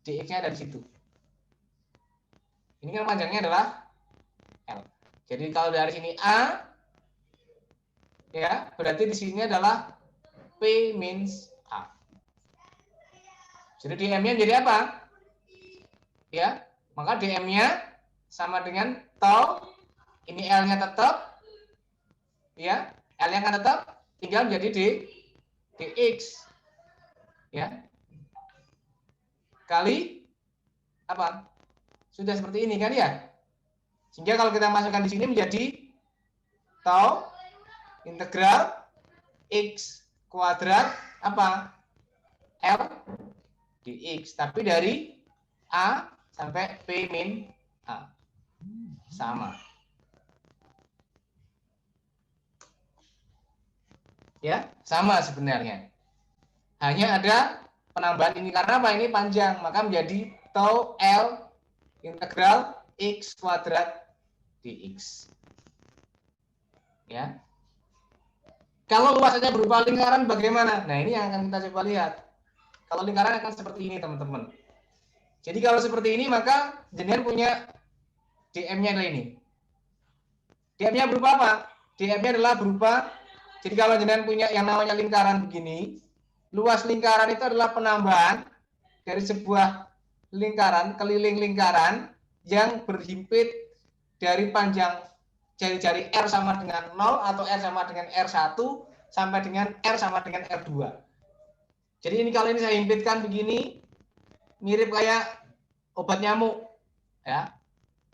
dx-nya ada di situ. Ini kan panjangnya adalah L. Jadi kalau dari sini A, ya berarti di sini adalah P means A. Jadi dm-nya jadi apa? Ya, maka dm-nya sama dengan tau. Ini L-nya tetap, ya, L-nya kan tetap, tinggal menjadi dx, ya. Kali apa? Sudah seperti ini kan ya? Sehingga kalau kita masukkan di sini menjadi tau integral x kuadrat apa? L dx. Tapi dari A sampai P min A. Sama. Ya, sama sebenarnya. Hanya ada penambahan ini karena apa? Ini panjang, maka menjadi tau L integral x kuadrat dx. Ya. Kalau luasannya berupa lingkaran bagaimana? Nah, ini yang akan kita coba lihat. Kalau lingkaran akan seperti ini, teman-teman. Jadi kalau seperti ini, maka jenengan punya dm-nya adalah ini. dm-nya berupa apa? dm-nya adalah berupa, jadi kalau jenengan punya yang namanya lingkaran begini, luas lingkaran itu adalah penambahan dari sebuah lingkaran, keliling lingkaran yang berhimpit dari panjang jari-jari R sama dengan 0 atau R sama dengan R1 sampai dengan R sama dengan R2. Jadi ini kalau ini saya himpitkan begini, mirip kayak obat nyamuk. Ya.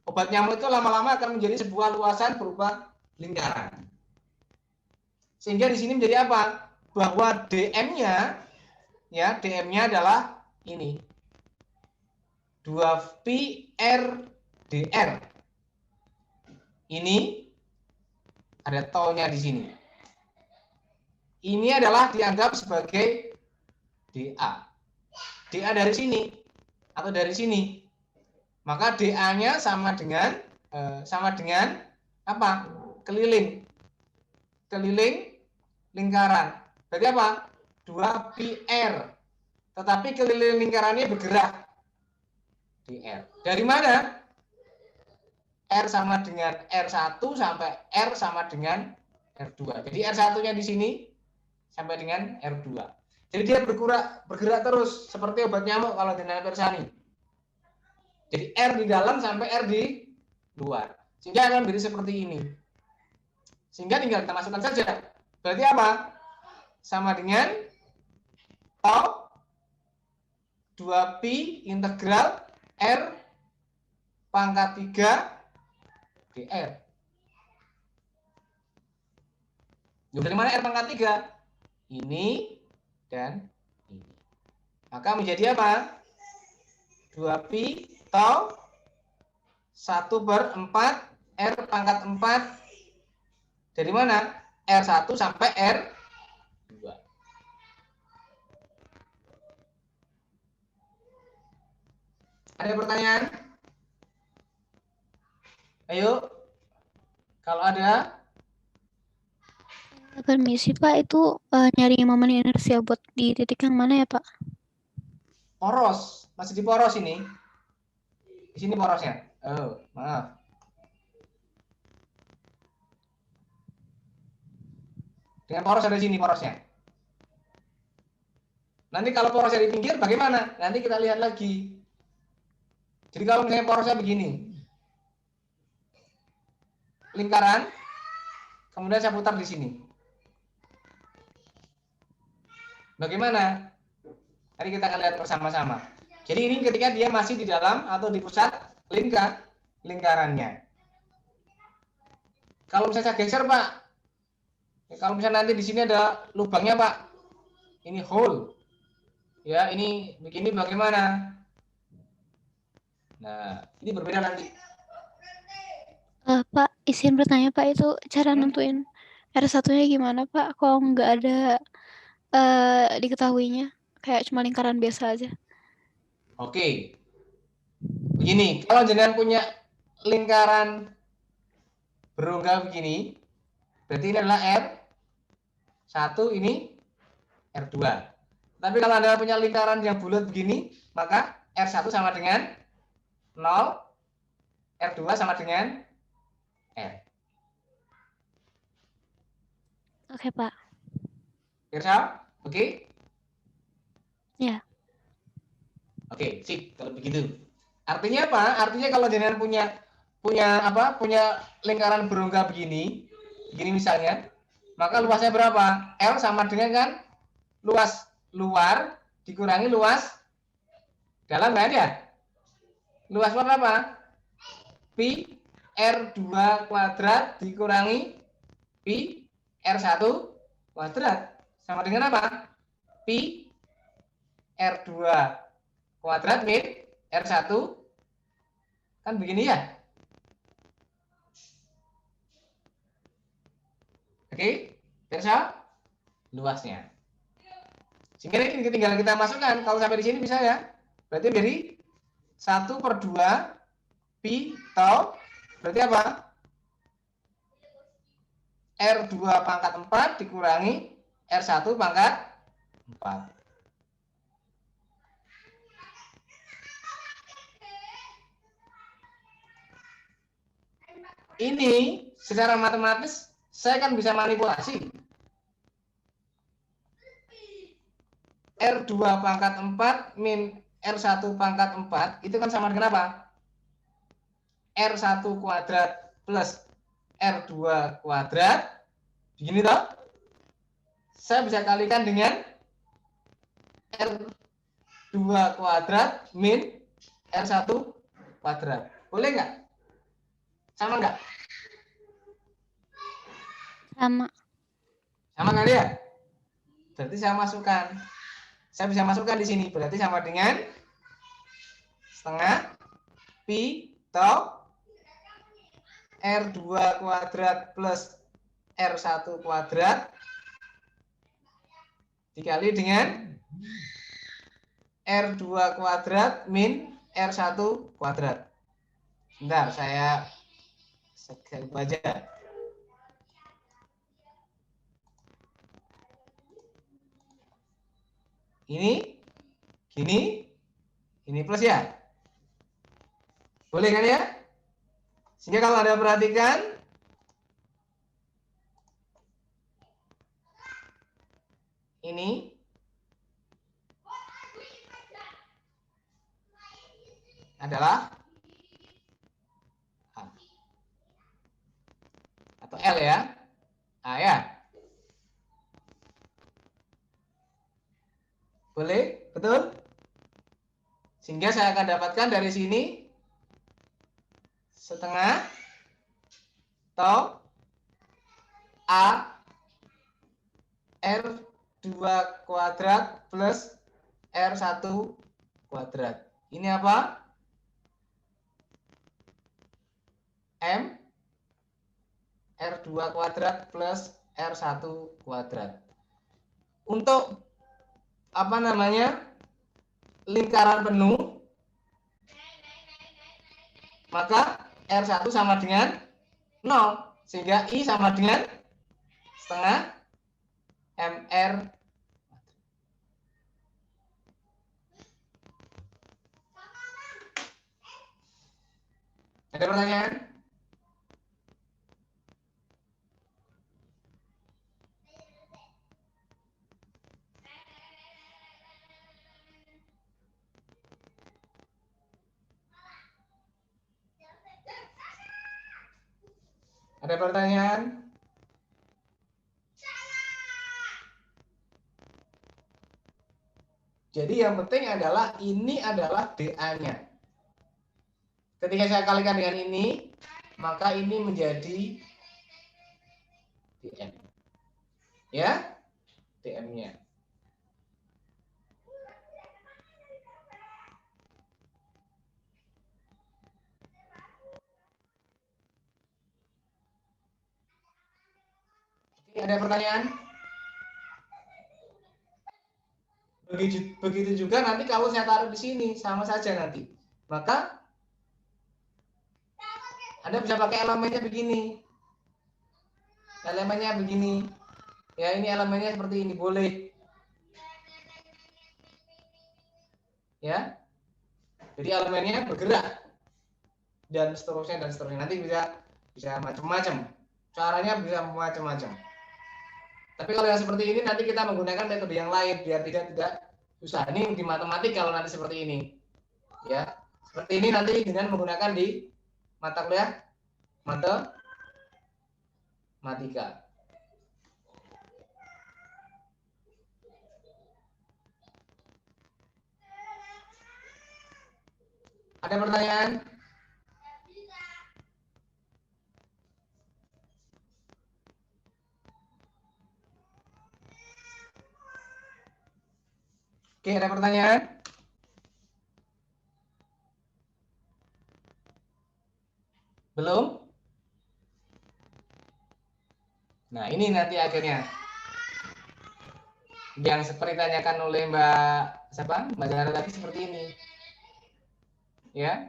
Obat nyamuk itu lama-lama akan menjadi sebuah luasan berupa lingkaran. Sehingga di sini menjadi apa? Bahwa dm-nya, ya, dm-nya adalah ini. 2pi R dr. Ini ada tau-nya di sini. Ini adalah dianggap sebagai dA. dA dari sini atau dari sini. Maka dA-nya sama dengan apa? Keliling. Keliling lingkaran. Berarti apa? 2pi R. Tetapi keliling lingkarannya bergerak di R. Dari mana? R sama dengan R1 sampai R sama dengan R2. Jadi R1-nya di sini sampai dengan R2. Jadi dia bergerak terus seperti obat nyamuk kalau dengan persani. Jadi R di dalam sampai R di luar. Sehingga akan menjadi seperti ini. Sehingga tinggal kita masukkan saja. Berarti apa? Sama dengan tau 2pi integral R pangkat 3 dr. Dari mana R pangkat 3? Ini dan ini. Maka menjadi apa? 2pi tau 1/4 R pangkat 4 dari mana? R1 sampai R2. Ada pertanyaan? Ayo. Kalau ada. Permisi Pak, itu nyari momen inersia buat di titik yang mana ya Pak? Poros. Masih di poros ini. Di sini porosnya. Oh, maaf. Dengan poros ada di sini porosnya. Nanti kalau porosnya di pinggir bagaimana? Nanti kita lihat lagi. Jadi kalau misalnya porosnya begini, lingkaran, kemudian saya putar di sini. Bagaimana? Nanti kita akan lihat bersama-sama. Jadi ini ketika dia masih di dalam atau di pusat lingkarannya. Kalau misalnya saya geser, Pak, kalau misalnya nanti di sini ada lubangnya, Pak, ini hole, ya ini begini bagaimana? Nah, ini berbeda nanti. Pak, izin bertanya Pak, itu cara nentuin R1-nya gimana Pak? Kok nggak ada diketahuinya? Kayak cuma lingkaran biasa aja. Oke. Begini, kalau jenengan punya lingkaran berongga begini, berarti ini adalah R1, ini R2. Tapi kalau Anda punya lingkaran yang bulat begini, maka R1 sama dengan 0, R2 sama dengan R. Oke Pak. Irsa, oke? Ya. Oke, sip kalau begitu. Artinya apa? Artinya kalau jenengan punya lingkaran berongga begini misalnya, maka luasnya berapa? L sama dengan kan luas luar dikurangi luas dalam kan ya? Luas berapa? Pi R2 kuadrat dikurangi Pi R1 kuadrat. Sama dengan apa? Pi R2 kuadrat min R1. Kan begini ya? Oke, bisa luasnya. Sehingga ini tinggal kita masukkan. Kalau sampai di sini bisa ya. Berarti dari 1/2 pi tau. Berarti apa? R2 pangkat 4 dikurangi R1 pangkat 4. Ini secara matematis saya kan bisa manipulasi. R2 pangkat 4 min R1 pangkat 4 itu kan sama dengan apa? R1 kuadrat plus R2 kuadrat. Begini toh? Saya bisa kalikan dengan R2 kuadrat min R1 kuadrat. Boleh nggak? Sama nggak? Sama. Sama kali ya? Berarti saya masukkan. Saya bisa masukkan di sini. Berarti sama dengan setengah pi tau R2 kuadrat plus R1 kuadrat dikali dengan R2 kuadrat min R1 kuadrat. Bentar, saya baca. Ini plus ya. Boleh kan ya? Sehingga kalau Anda perhatikan, ini adalah A. Atau L ya. A ya. Boleh? Betul? Sehingga saya akan dapatkan dari sini setengah atau A R2 kuadrat plus R1 kuadrat. Ini apa? M R2 kuadrat plus R1 kuadrat. Untuk apa namanya? Lingkaran penuh, maka R1 sama dengan 0, sehingga I sama dengan setengah MR. Ada pertanyaan? Ada pertanyaan? Jadi yang penting adalah ini adalah DA-nya. Ketika saya kalikan dengan ini, maka ini menjadi DM. Ya, DM-nya. Oke, ada pertanyaan? Begitu juga nanti kalau saya taruh di sini, sama saja nanti. Maka Anda bisa pakai elemennya begini. Elemennya begini. Ya, ini elemennya seperti ini, boleh. Ya. Jadi elemennya bergerak. Dan seterusnya. Nanti bisa macam-macam. Caranya bisa macam-macam. Tapi kalau yang seperti ini nanti kita menggunakan metode yang lain biar tidak susah. Ini di matematik kalau nanti seperti ini. Ya. Seperti ini nanti dengan menggunakan di mata kuliah matematika. Ada pertanyaan? Oke, ada pertanyaan? Belum? Nah, ini nanti akhirnya yang seperti ditanyakan oleh Mbak Zara tadi seperti ini. Ya.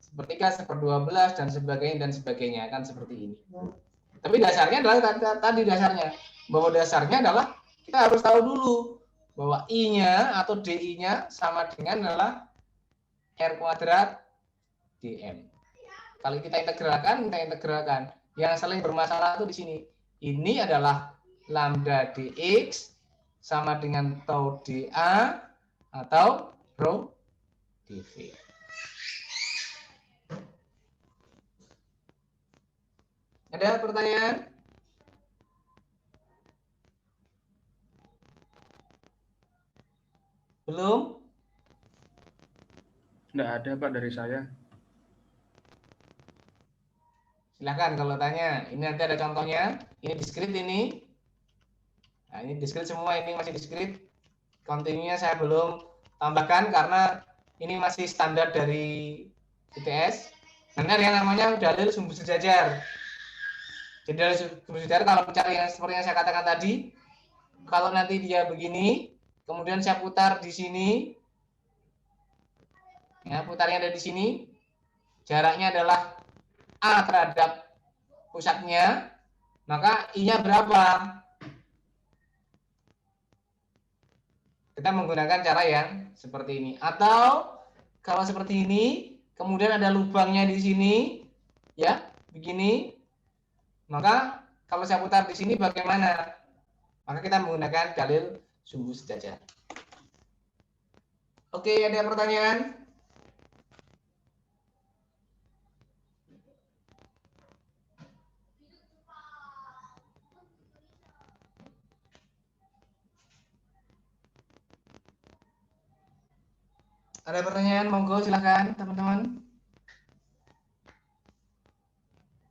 Sepertiga, 1/12 dan sebagainya kan seperti ini. Tapi dasarnya adalah tadi dasarnya. Bahwa dasarnya adalah kita harus tahu dulu bahwa I-nya atau DI-nya sama dengan adalah R kuadrat DM. Kalau kita integralkan. Yang saling bermasalah itu di sini. Ini adalah lambda dx sama dengan tau dA atau rho dv. Ada pertanyaan? Belum? Nggak ada Pak dari saya. Silahkan kalau tanya. Ini nanti ada contohnya. Ini diskrit ini. Nah, ini diskrit semua. Ini masih diskrit. Kontinunya saya belum tambahkan karena ini masih standar dari ITS. Nanti ada yang namanya dalil sumber sejajar. Jadi dalil sumber sejajar kalau mencari yang seperti yang saya katakan tadi, kalau nanti dia begini, kemudian saya putar di sini. Ya, putarnya ada di sini. Jaraknya adalah A terhadap pusatnya, maka I-nya berapa? Kita menggunakan cara yang seperti ini. Atau kalau seperti ini, kemudian ada lubangnya di sini, ya, begini. Maka kalau saya putar di sini bagaimana? Maka kita menggunakan dalil sumbu sejajar. Oke, ada pertanyaan? Ada pertanyaan? Monggo silakan teman-teman.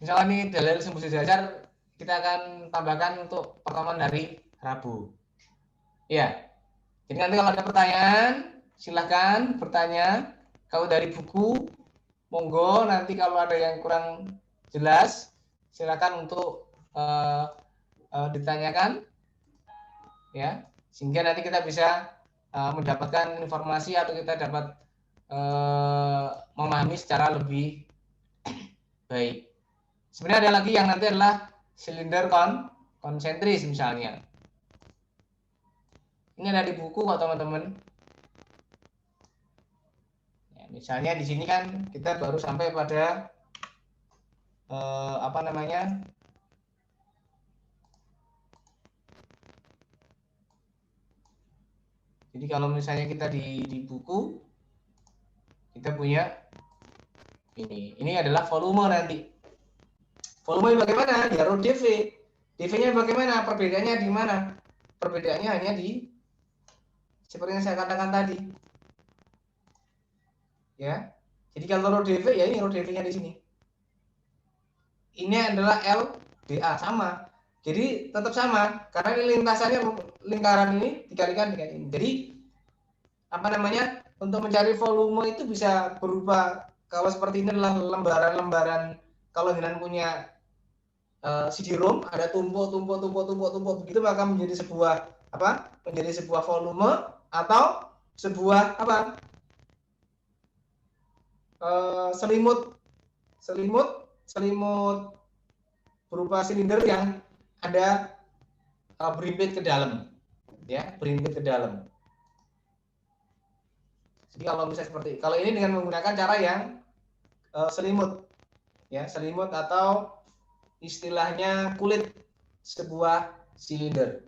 Misalnya ini dalil sumbu sejajar kita akan tambahkan untuk pertemuan hari Rabu. Ya. Jadi nanti kalau ada pertanyaan silakan bertanya. Kalau dari buku monggo, nanti kalau ada yang kurang jelas silakan untuk ditanyakan. Ya. Sehingga nanti kita bisa mendapatkan informasi atau kita dapat memahami secara lebih baik. Sebenarnya ada lagi yang nanti adalah silinder konsentris misalnya. Ini ada di buku kok teman-teman. Ya, misalnya di sini kan kita baru sampai pada apa namanya? Jadi kalau misalnya kita di buku kita punya ini adalah volume nanti. Volume bagaimana? Ya rho dV. dV-nya bagaimana? Perbedaannya di mana? Perbedaannya hanya di seperti yang saya katakan tadi. Ya. Jadi kalau rho dV ya ini rho dV-nya di sini. Ini adalah LDA sama. Jadi tetap sama karena ini lintasannya lingkaran ini dikalikan dengan ini. Jadi apa namanya? Untuk mencari volume itu bisa berupa kalau seperti ini adalah lembaran-lembaran kalau kalian punya CD-ROM ada tumpuk begitu maka menjadi sebuah apa? Menjadi sebuah volume atau sebuah apa? Selimut berupa silinder yang ada berimpit ke dalam, ya, berimpit ke dalam. Jadi kalau misalnya seperti kalau ini dengan menggunakan cara yang selimut, ya, selimut atau istilahnya kulit sebuah silinder.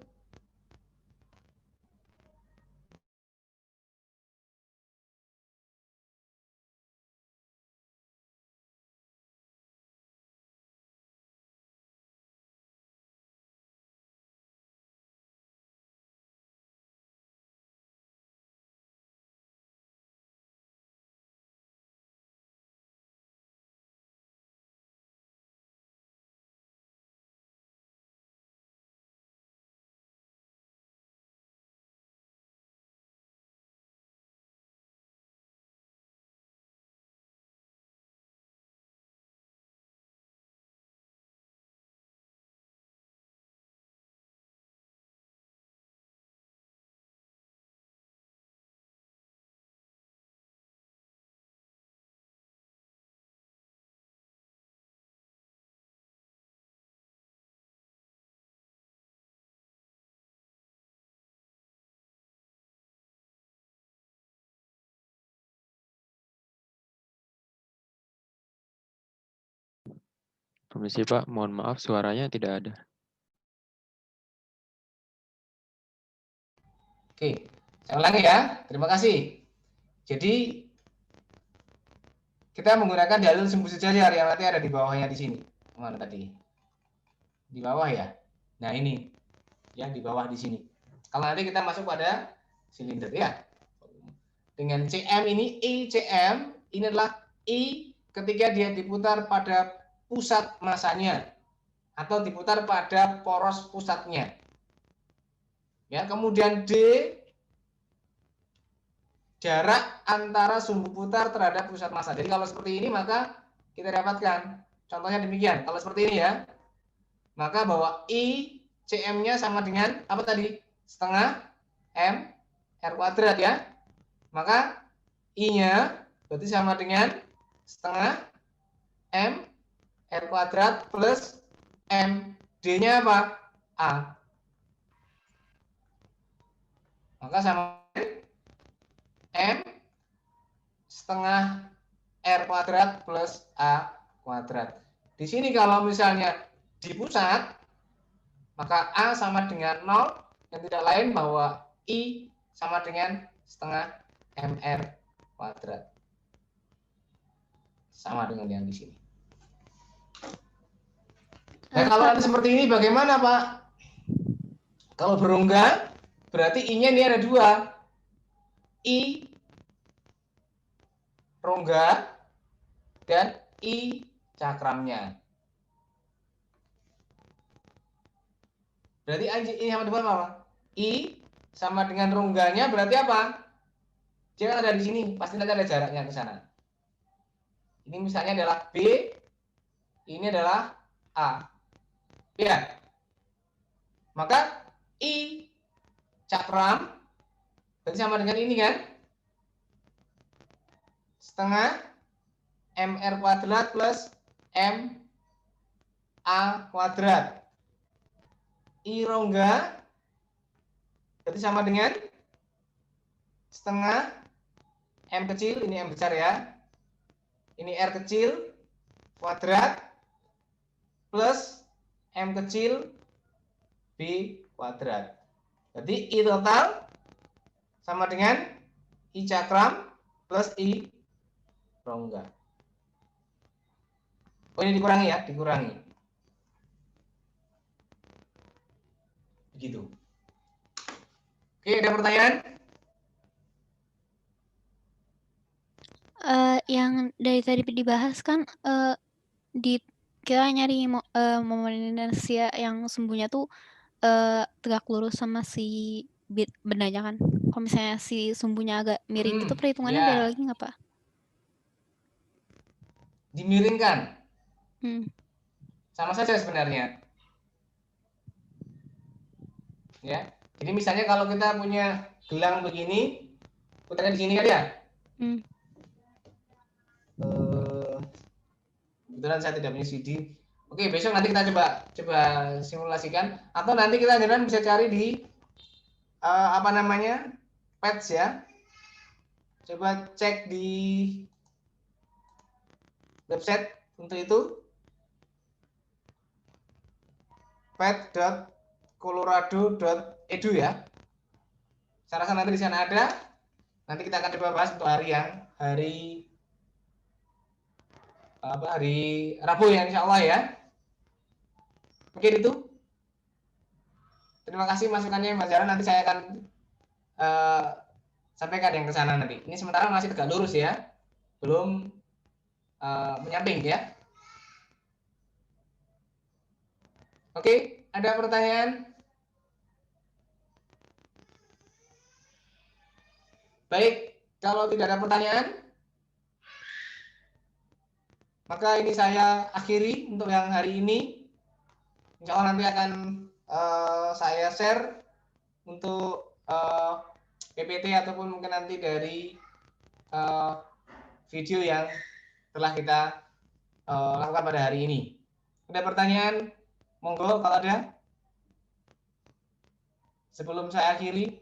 Permisi Pak, mohon maaf suaranya tidak ada. Oke, saya ulangi ya. Terima kasih. Jadi kita menggunakan jalur sumbu sejajar yang nanti ada di bawahnya di sini. Mana tadi? Di bawah ya. Nah ini, ya di bawah di sini. Kalau nanti kita masuk pada silinder ya. Dengan CM ini, ICM ini adalah I ketika dia diputar pada pusat masanya atau diputar pada poros pusatnya. Ya, kemudian D jarak antara sumbu putar terhadap pusat massa. Jadi kalau seperti ini maka kita dapatkan contohnya demikian. Kalau seperti ini ya, maka bahwa I CM-nya sama dengan apa tadi? Setengah M R kuadrat ya. Maka I-nya berarti sama dengan setengah M R kuadrat plus M. D-nya apa? A. Maka sama M setengah R kuadrat plus A kuadrat. Di sini kalau misalnya di pusat, maka A sama dengan 0, yang tidak lain bahwa I sama dengan setengah MR kuadrat. Sama dengan yang di sini. Nah, kalau ada seperti ini bagaimana, Pak? Kalau berongga, berarti I-nya ini ada dua. I rongga dan I cakramnya. Berarti ini sama dengan apa? I sama dengan rongganya berarti apa? Dia ada di sini, pasti nanti ada jaraknya ke sana. Ini misalnya adalah B, ini adalah A. Ya. Maka I cakram berarti sama dengan ini kan? Setengah MR kuadrat plus M A kuadrat. I rongga berarti sama dengan setengah M kecil, ini M besar ya. Ini R kecil kuadrat plus M kecil B kuadrat. Berarti I total sama dengan I cakram plus I rongga. Oh ini dikurangi ya, dikurangi. Begitu. Oke, ada pertanyaan? Yang dari tadi dibahas kan kita nyari momen inersia yang sumbunya tuh tegak lurus sama si bendanya kan. Kalau misalnya si sumbunya agak miring gitu, perhitungannya beda Ya, lagi nggak, Pak? dimiringkan. Hmm. Sama saja sebenarnya. Ya. Jadi misalnya kalau kita punya gelang begini, putarnya di sini kan ya? Kebetulan saya tidak punya CD. Oke, besok nanti kita coba simulasikan, atau nanti kita jangan bisa cari di apa namanya, patch ya. Coba cek di website untuk itu, pet.colorado.edu ya. Saya rasa nanti di sana ada. Nanti kita akan coba bahas untuk hari Rabu ya, insya Allah ya. Mungkin itu. Terima kasih masukannya Mas Jara. Nanti saya akan sampaikan yang ke sana nanti. Ini sementara masih tegak lurus ya, belum menyamping ya. Oke, ada pertanyaan? Baik, kalau tidak ada pertanyaan, maka ini saya akhiri untuk yang hari ini. Insya Allah nanti akan saya share untuk PPT ataupun mungkin nanti dari video yang telah kita lakukan pada hari ini. Ada pertanyaan? Monggo kalau ada. Sebelum saya akhiri.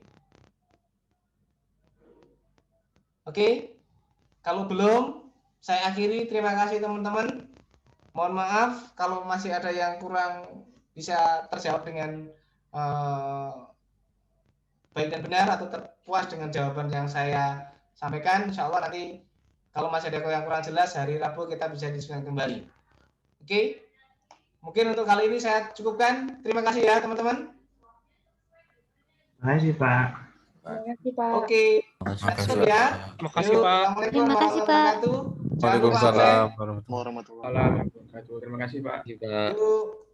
Oke, kalau belum, saya akhiri. Terima kasih teman-teman. Mohon maaf kalau masih ada yang kurang bisa terjawab dengan baik dan benar atau terpuas dengan jawaban yang saya sampaikan. Insya Allah nanti kalau masih ada yang kurang jelas, hari Rabu kita bisa diskusikan kembali. Oke, mungkin untuk kali ini saya cukupkan. Terima kasih ya teman-teman. Terima kasih, Pak. Terima kasih, Pak. Oke, Makasih, ya. Makasih, Yuk, Pak. Assalamualaikum Terima kasih, Pak. warahmatullahi wabarakatuh. Jangan lupa absen. Waalaikumsalam warahmatullahi wabarakatuh. Waalaikumsalam warahmatullahi wabarakatuh. Terima kasih, Pak. Juga Yuk.